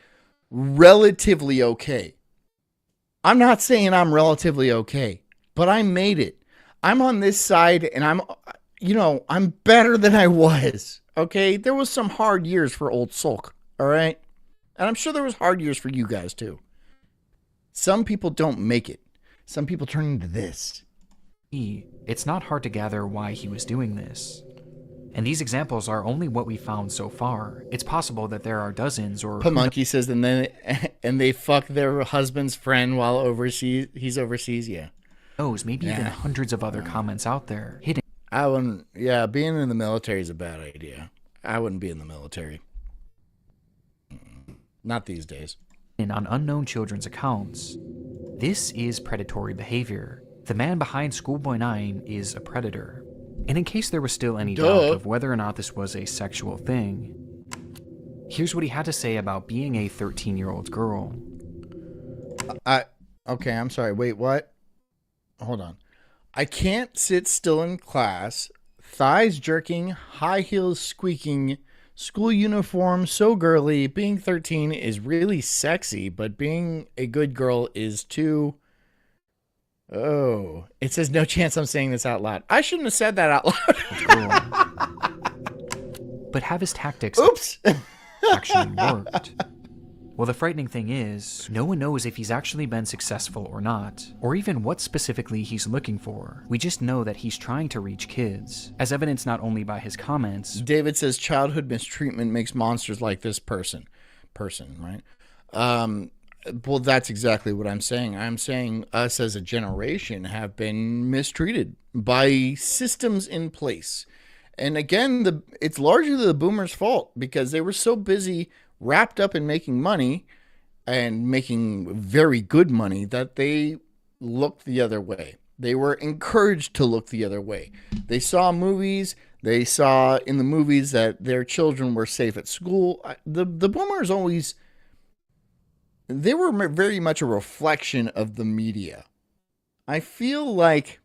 relatively okay. I'm not saying I'm relatively okay, but I made it. I'm on this side, and I'm better than I was. Okay, there was some hard years for old Sulk, all right? And I'm sure there was hard years for you guys too. Some people don't make it. Some people turn into this.
It's not hard to gather why he was doing this. And these examples are only what we found so far. It's possible that there are dozens or...
Pamonkey says, and they fuck their husband's friend while he's overseas, yeah.
Maybe even hundreds of other comments out there hidden.
I wouldn't, being in the military is a bad idea. I wouldn't be in the military. Not these days.
On unknown children's accounts. This is predatory behavior. The man behind Schoolboy 9 is a predator. And in case there was still any doubt of whether or not this was a sexual thing, here's what he had to say about being a 13-year-old girl.
Okay, I'm sorry. Wait, what? Hold on. I can't sit still in class, thighs jerking, high heels squeaking, school uniform so girly, being 13 is really sexy, but being a good girl is too... Oh, it says no chance I'm saying this out loud. I shouldn't have said that out
loud. But have his tactics actually worked? Well, the frightening thing is, no one knows if he's actually been successful or not, or even what specifically he's looking for. We just know that he's trying to reach kids, as evidenced not only by his comments.
David says childhood mistreatment makes monsters like this person, right? Well, that's exactly what I'm saying. I'm saying us as a generation have been mistreated by systems in place. And again, it's largely the boomers' fault because they were so busy wrapped up in making money and making very good money that they looked the other way. They were encouraged to look the other way. They saw movies. They saw in the movies that their children were safe at school. The boomers always... They were very much a reflection of the media. I feel like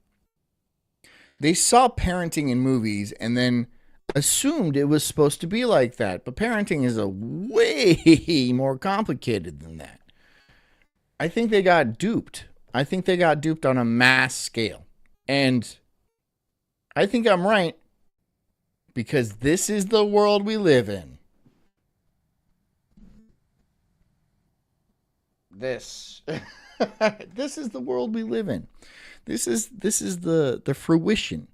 they saw parenting in movies and then assumed it was supposed to be like that. But parenting is a way more complicated than that. I think they got duped. I think they got duped on a mass scale. And I think I'm right. because this is the world we live in. This is the world we live in. This is the fruition.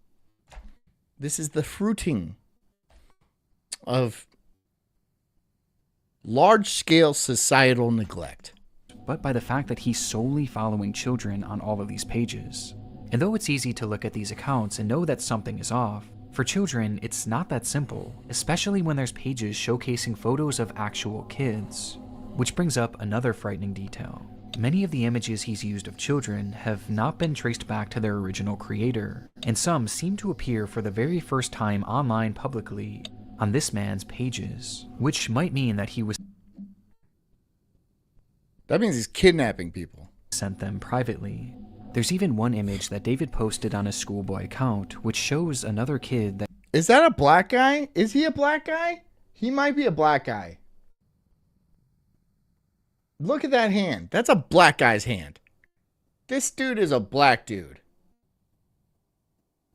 This is the fruiting of large-scale societal neglect.
But by the fact that he's solely following children on all of these pages. And though it's easy to look at these accounts and know that something is off, for children, it's not that simple, especially when there's pages showcasing photos of actual kids. Which brings up another frightening detail. Many of the images he's used of children have not been traced back to their original creator, and some seem to appear for the very first time online publicly on this man's pages, which might mean that he was
That means he's kidnapping people.
sent them privately. There's even one image that David posted on his schoolboy account, which shows another kid that
Is that a black guy? Is he a black guy? He might be a black guy. Look at that hand. That's a black guy's hand. This dude is a black dude.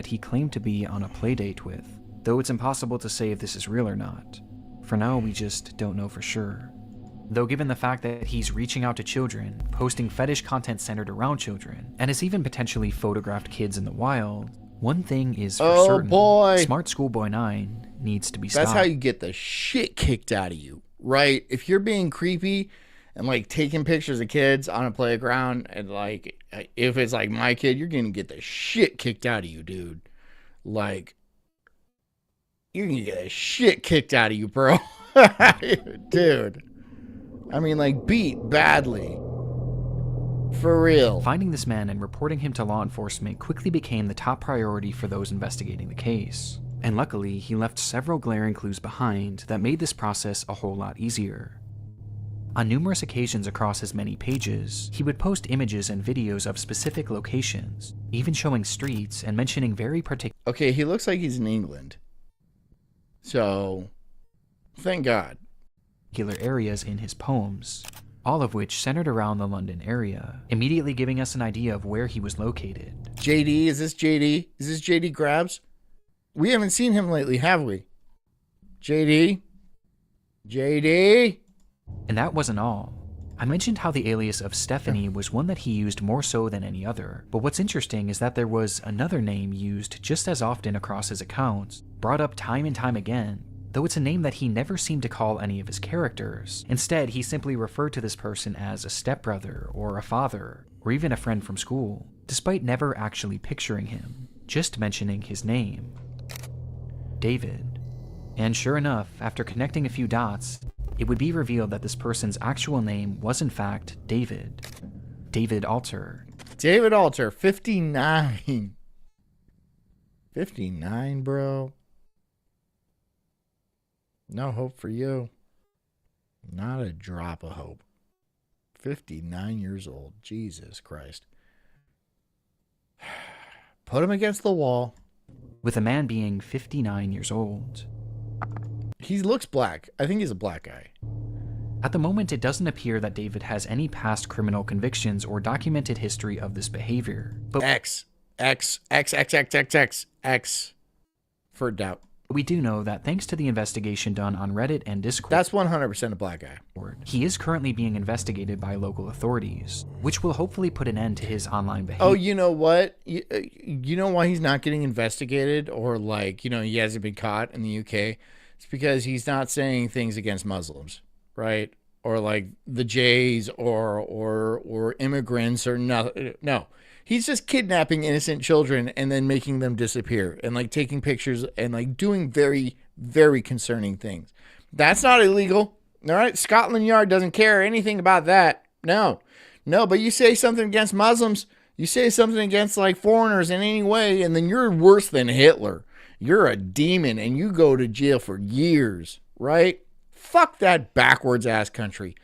he claimed to be on a playdate with, though it's impossible to say if this is real or not. For now, we just don't know for sure. Though given the fact that he's reaching out to children, posting fetish content centered around children, and has even potentially photographed kids in the wild, one thing is for certain.
Boy.
Smart Schoolboy 9 needs to be stopped.
That's how you get the shit kicked out of you, right? If you're being creepy and like taking pictures of kids on a playground, and like if it's like my kid, you're gonna get the shit kicked out of you, dude. Like you're gonna get the shit kicked out of you, bro. Dude. I mean, like, beat badly. For real.
Finding this man and reporting him to law enforcement quickly became the top priority for those investigating the case. And luckily, he left several glaring clues behind that made this process a whole lot easier. On numerous occasions across his many pages, he would post images and videos of specific locations, even showing streets and mentioning very particular
Okay, he looks like he's in England. So, thank God.
areas in his poems, all of which centered around the London area, immediately giving us an idea of where he was located.
JD, is this JD? Is this JD Grabs? We haven't seen him lately, have we? JD? JD?
And that wasn't all. I mentioned how the alias of Stephanie was one that he used more so than any other, but what's interesting is that there was another name used just as often across his accounts, brought up time and time again, though it's a name that he never seemed to call any of his characters. Instead, he simply referred to this person as a stepbrother, or a father, or even a friend from school, despite never actually picturing him, just mentioning his name. David. And sure enough, after connecting a few dots, it would be revealed that this person's actual name was in fact David. David Alter.
David Alter, 59. 59, bro. No hope for you. Not a drop of hope. 59 years old. Jesus Christ. Put him against the wall.
With a man being 59 years old.
He looks black. I think he's a black guy.
At the moment, it doesn't appear that David has any past criminal convictions or documented history of this behavior. But
X for doubt.
we do know that thanks to the investigation done on Reddit and Discord,
That's 100% a black guy.
he is currently being investigated by local authorities, which will hopefully put an end to his online behavior.
Oh, you know what? You know why he's not getting investigated, or like, you know, he hasn't been caught in the UK? It's because he's not saying things against Muslims, right? Or like the Jays or immigrants or nothing. No. He's just kidnapping innocent children and then making them disappear and like taking pictures and like doing very, very concerning things. That's not illegal. All right. Scotland Yard doesn't care anything about that. No, but you say something against Muslims, you say something against like foreigners in any way, and then you're worse than Hitler. You're a demon and you go to jail for years, right? Fuck that backwards ass country.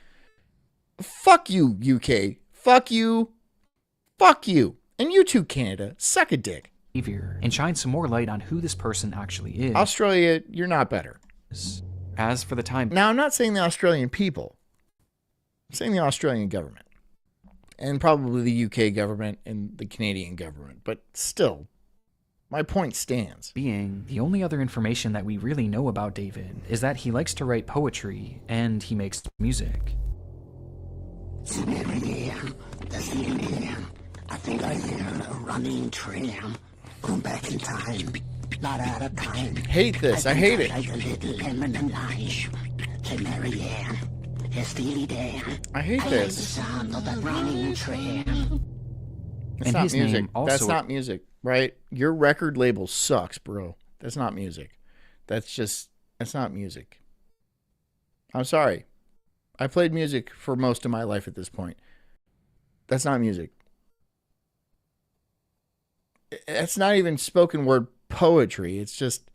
Fuck you, UK. Fuck you. Fuck you. And you too, Canada. Suck a dick.
And shine some more light on who this person actually is.
Australia, you're not better.
As for the time,
Now, I'm not saying the Australian people. I'm saying the Australian government. And probably the UK government and the Canadian government. But still, My point stands.
Being, the only other information that we really know about David is that he likes to write poetry and he makes music.
I think I hear a running tram. Going back in time, not out of time.
Hate this. I hate it.
Like a little lemon and lice. Hey, Marianne. Hey, Steely Dan.
I hate
I like the
this.
sound of that running tram.
It's
And
not
his
music.
name also-
That's not music, right? Your record label sucks, bro. That's not music. That's not music. I'm sorry. I played music for most of my life at this point. That's not music. It's not even spoken word poetry. It's just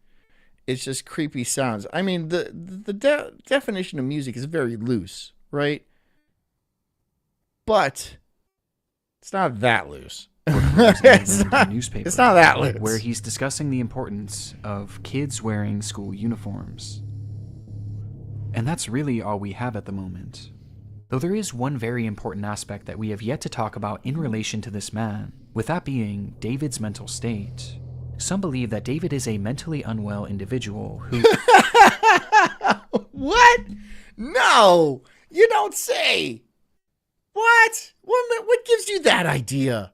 creepy sounds. I mean, the definition of music is very loose, right? But it's not that loose.
It's not,
newspaper, it's not that loose.
Where he's discussing the importance of kids wearing school uniforms. And that's really all we have at the moment. Though there is one very important aspect that we have yet to talk about in relation to this man, with that being David's mental state. Some believe that David is a mentally unwell individual who...
What? No! You don't say! What? What gives you that idea?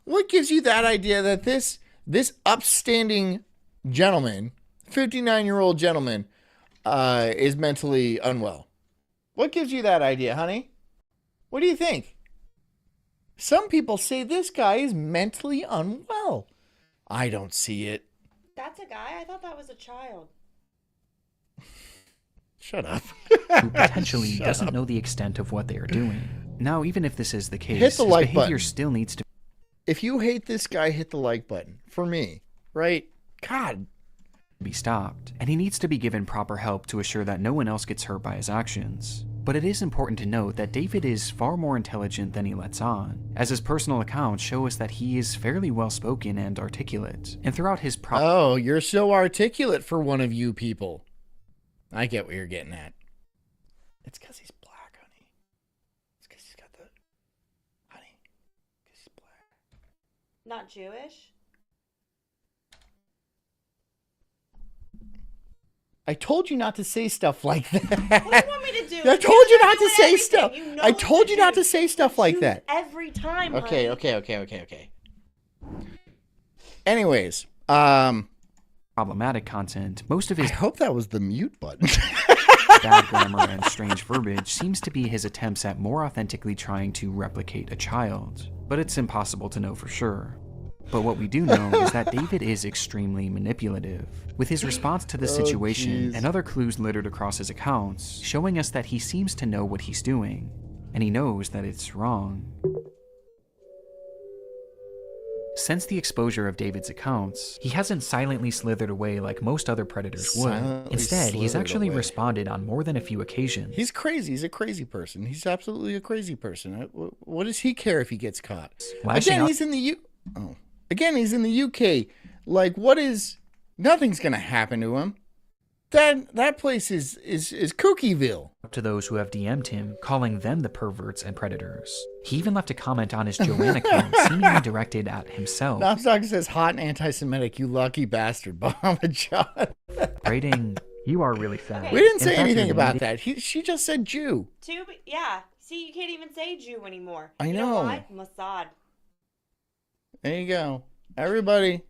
What gives you that idea that this upstanding gentleman, 59-year-old gentleman, is mentally unwell? What gives you that idea, honey? What do you think? Some people say this guy is mentally unwell. I don't see it.
That's a guy? I thought that was a child.
Shut up.
who potentially doesn't know the extent of what they are doing. Now, even if this is the case,
Hit the
his
like
behavior
button.
still needs to
If you hate this guy, hit the like button. For me, right? God.
be stopped, and he needs to be given proper help to assure that no one else gets hurt by his actions. But it is important to note that David is far more intelligent than he lets on, as his personal accounts show us that he is fairly well-spoken and articulate, and throughout his
Oh, you're so articulate for one of you people. I get what you're getting at. It's because he's black, honey. It's because he's got the... Honey, because he's black.
Not Jewish?
I told you not to say stuff like that.
What do you want me to do?
I told you
Jews are
not to
doing
say
everything.
stuff.
You know
I told you
the
not to
Jews.
say stuff
The
like
Jews
that.
Every time,
Okay,
honey.
okay. Anyways,
problematic content, most of
I
his
hope that was the mute button.
bad grammar and strange verbiage seems to be his attempts at more authentically trying to replicate a child, but it's impossible to know for sure. But what we do know is that David is extremely manipulative, with his response to the situation
jeez.
and other clues littered across his accounts, showing us that he seems to know what he's doing, and he knows that it's wrong. Since the exposure of David's accounts, he hasn't silently slithered away like most other predators would.
Silently
Instead, he's
slithered
actually
away.
responded on more than a few occasions.
He's crazy. He's a crazy person. He's absolutely a crazy person. What does he care if he gets caught?
Lashing
Again,
out-
he's in the Again, he's in the UK. Like, nothing's gonna happen to him. That place is Cookieville.
to those who have DM'd him, calling them the perverts and predators. He even left a comment on his Joanne account, seemingly directed at himself,
Knobstock says, "Hot and anti-Semitic, you lucky bastard." Bahama John.
writing, "You are really sad."
Okay.
We didn't
In
say
fact,
anything
you're
about
the-
that. She just said Jew.
Yeah. See, you can't even say Jew anymore.
I
You know
know.
why? Mossad.
There you go. Everybody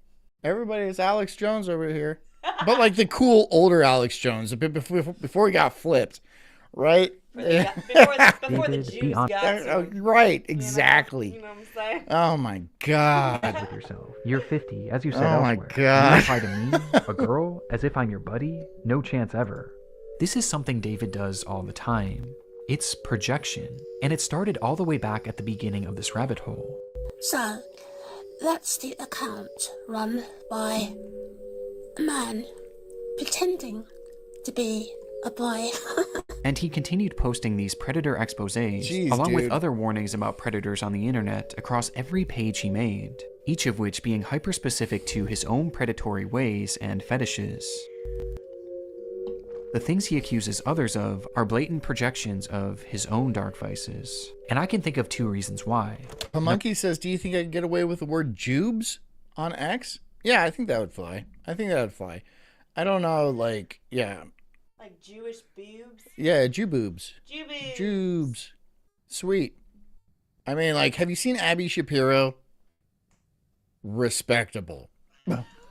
is Alex Jones over here. But like the cool older Alex Jones, a bit before he got flipped, right?
Before the
David,
Jews
be honest.
got to him,
Right,
you know?
exactly.
You know what I'm saying?
Oh my God.
with yourself. You're 50, as you said
Oh my
elsewhere.
God.
You reply to me, a girl, as if I'm your buddy? No chance ever. This is something David does all the time. It's projection, and it started all the way back at the beginning of this rabbit hole.
So, that's the account run by a man pretending to be a boy.
And he continued posting these predator exposés,
Jeez,
along with
dude.
other warnings about predators on the internet across every page he made, each of which being hyper-specific to his own predatory ways and fetishes. The things he accuses others of are blatant projections of his own dark vices, and I can think of two reasons why.
A monkey says, "Do you think I can get away with the word Jubes on X?" Yeah, I think that would fly. I think that would fly. I don't know, like, yeah.
Like Jewish boobs?
Yeah, Jew boobs.
Jew boobs.
Jubes. Sweet. I mean, like, have you seen Abby Shapiro? Respectable.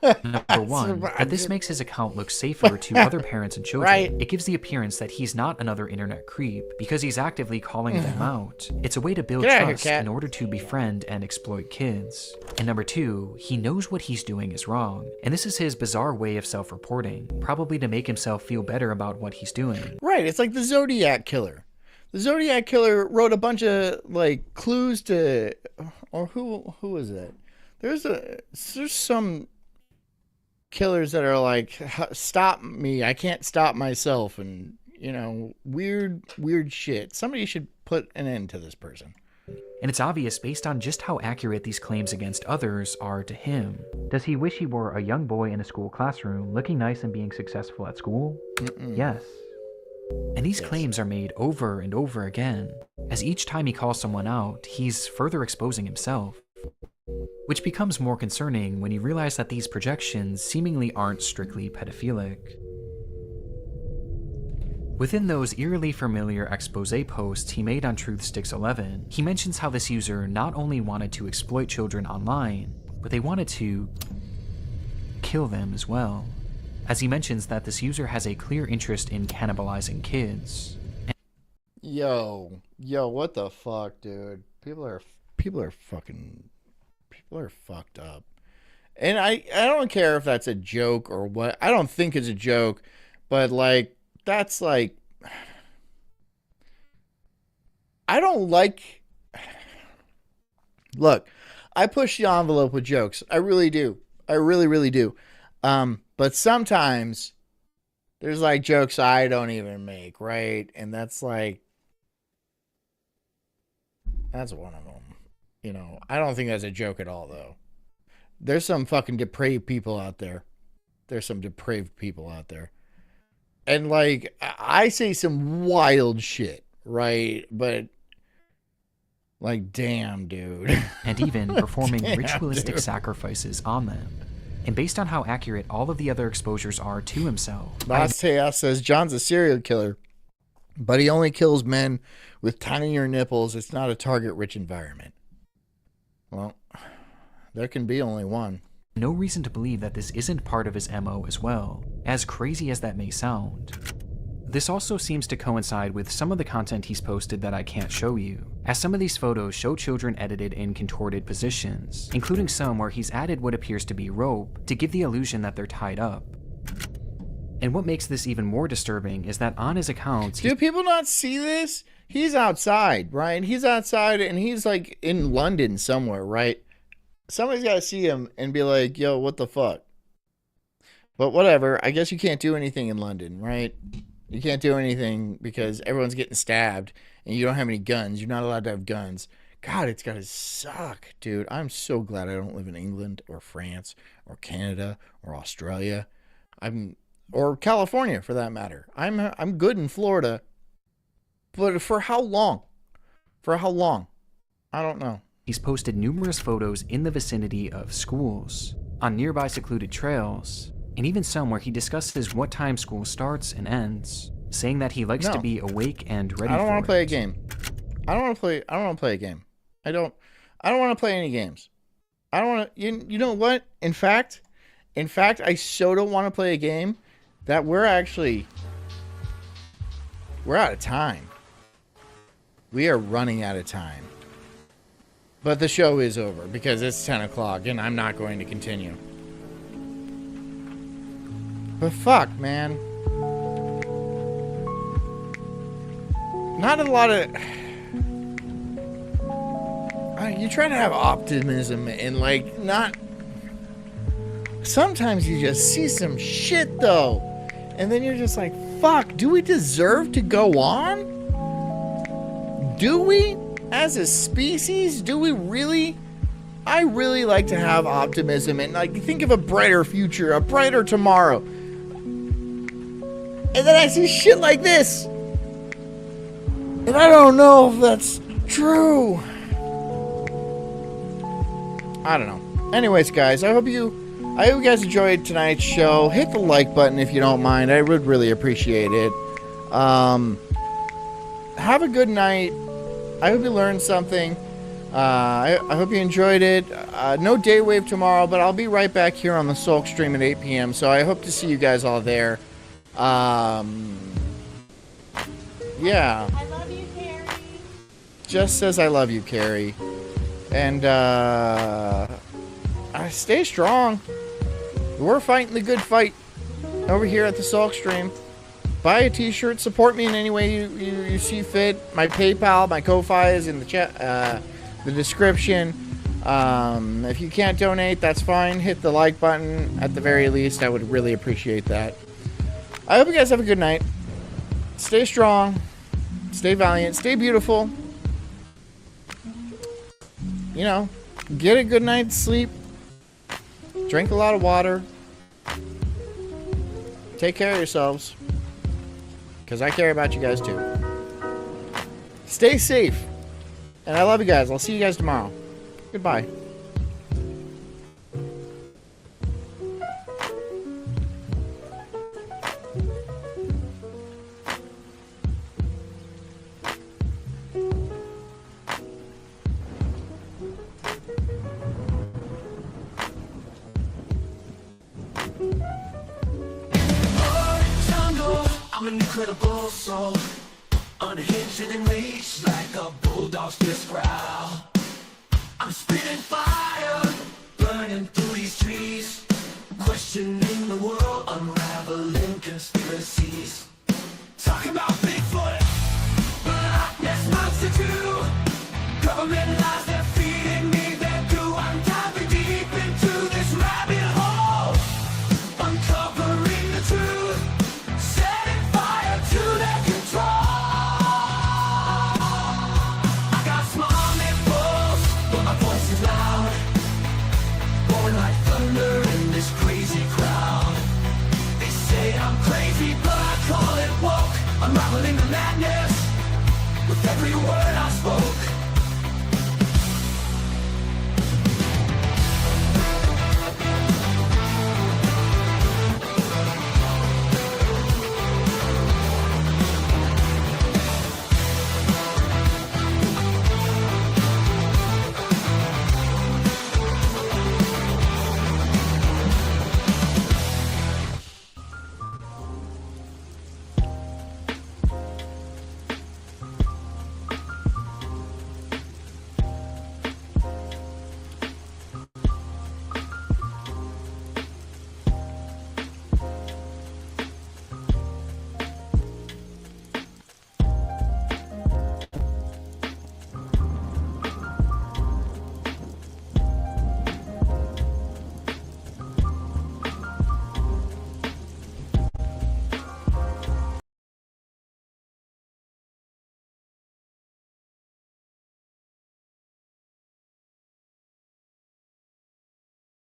Number one, that this makes his account look safer to other parents and children.
Right.
It gives the appearance that he's not another internet creep because he's actively calling them out. It's a way to build
Get out of here,
trust
cat.
in order to befriend and exploit kids. And number two, he knows what he's doing is wrong. And this is his bizarre way of self-reporting, probably to make himself feel better about what he's doing.
Right, it's like the Zodiac Killer. The Zodiac Killer wrote a bunch of, like, clues to... Or who is that? There's some killers that are like, stop me, I can't stop myself, and, you know, weird shit. Somebody should put an end to this person.
And it's obvious based on just how accurate these claims against others are to him. Does he wish he were a young boy in a school classroom, looking nice and being successful at school? Yes. And these claims are made over and over again. As each time he calls someone out, he's further exposing himself. Which becomes more concerning when you realize that these projections seemingly aren't strictly pedophilic. Within those eerily familiar expose posts he made on Truthsticks 11, he mentions how this user not only wanted to exploit children online, but they wanted to kill them as well. As he mentions that this user has a clear interest in cannibalizing kids.
Yo, what the fuck, dude? People are fucked up. And I don't care if that's a joke or what. I don't think it's a joke, but like that's like I don't like Look, I push the envelope with jokes. I really do. I really do. But sometimes there's like jokes I don't even make, right? And that's like that's one of them. You know, I don't think that's a joke at all, though. There's some fucking depraved people out there. And, like, I say some wild shit, right? But, like, damn, dude.
And even performing
Damn,
ritualistic
dude.
sacrifices on them. And based on how accurate all of the other exposures are to himself,
Last Chaos says John's a serial killer, but he only kills men with tinier nipples. It's not a target-rich environment. Well, there can be only one.
no reason to believe that this isn't part of his MO as well, as crazy as that may sound. This also seems to coincide with some of the content he's posted that I can't show you, as some of these photos show children edited in contorted positions, including some where he's added what appears to be rope to give the illusion that they're tied up. And what makes this even more disturbing is that on his accounts,
Do people not see this? He's outside, right? He's outside and he's like in London somewhere, right? Somebody's got to see him and be like, yo, what the fuck? But whatever. I guess you can't do anything in London, right? You can't do anything because everyone's getting stabbed and you don't have any guns. You're not allowed to have guns. God, it's got to suck, dude. I'm so glad I don't live in England or France or Canada or Australia. Or California for that matter. I'm good in Florida. But for how long? I don't know.
he's posted numerous photos in the vicinity of schools, on nearby secluded trails, and even some where he discusses what time school starts and ends, saying that he likes to be awake and ready for it.
I don't want to play a game. I don't want to play a game. I don't want to play any games. I don't want to. You know what? In fact, I so don't want to play a game that we're out of time. We are running out of time. But the show is over because it's 10 o'clock and I'm not going to continue. But fuck, man. Not a lot of... You try to have optimism and like not... Sometimes you just see some shit though. And then you're just like, fuck, do we deserve to go on? Do we? As a species, do we really? I really like to have optimism and like think of a brighter future, a brighter tomorrow. And then I see shit like this. And I don't know if that's true. I don't know. Anyways, guys, I hope you I hope you guys enjoyed tonight's show. Hit the like button if you don't mind. I would really appreciate it. Have a good night. I hope you learned something. I hope you enjoyed it. No day wave tomorrow, but I'll be right back here on the Sulk stream at 8 p.m. So I hope to see you guys all there. Yeah.
I love you, Carrie.
Just says I love you, Carrie. And stay strong. We're fighting the good fight over here at the Sulk stream. Buy a t-shirt. Support me in any way you see fit. My PayPal, my Ko-Fi is in the chat, the description. If you can't donate, that's fine. Hit the like button at the very least. I would really appreciate that. I hope you guys have a good night. Stay strong. Stay valiant. Stay beautiful. You know, get a good night's sleep. Drink a lot of water. Take care of yourselves. Because I care about you guys too. Stay safe. And I love you guys. I'll see you guys tomorrow. Goodbye.
I'm an incredible soul, unhinged and enraged like a bulldog's fist growl. I'm spitting fire, burning through these trees, questioning the world, unraveling conspiracies. Talking about Bigfoot, Loch Ness Monster too. Government lies, they're feeding me their goo. I'm diving deep into this rabbit hole, uncovering the truth. To their control. I got small nipples, but my voice is loud, blowing like thunder in this crazy crowd. They say I'm crazy, but I call it woke, unraveling the madness with every word I spoke.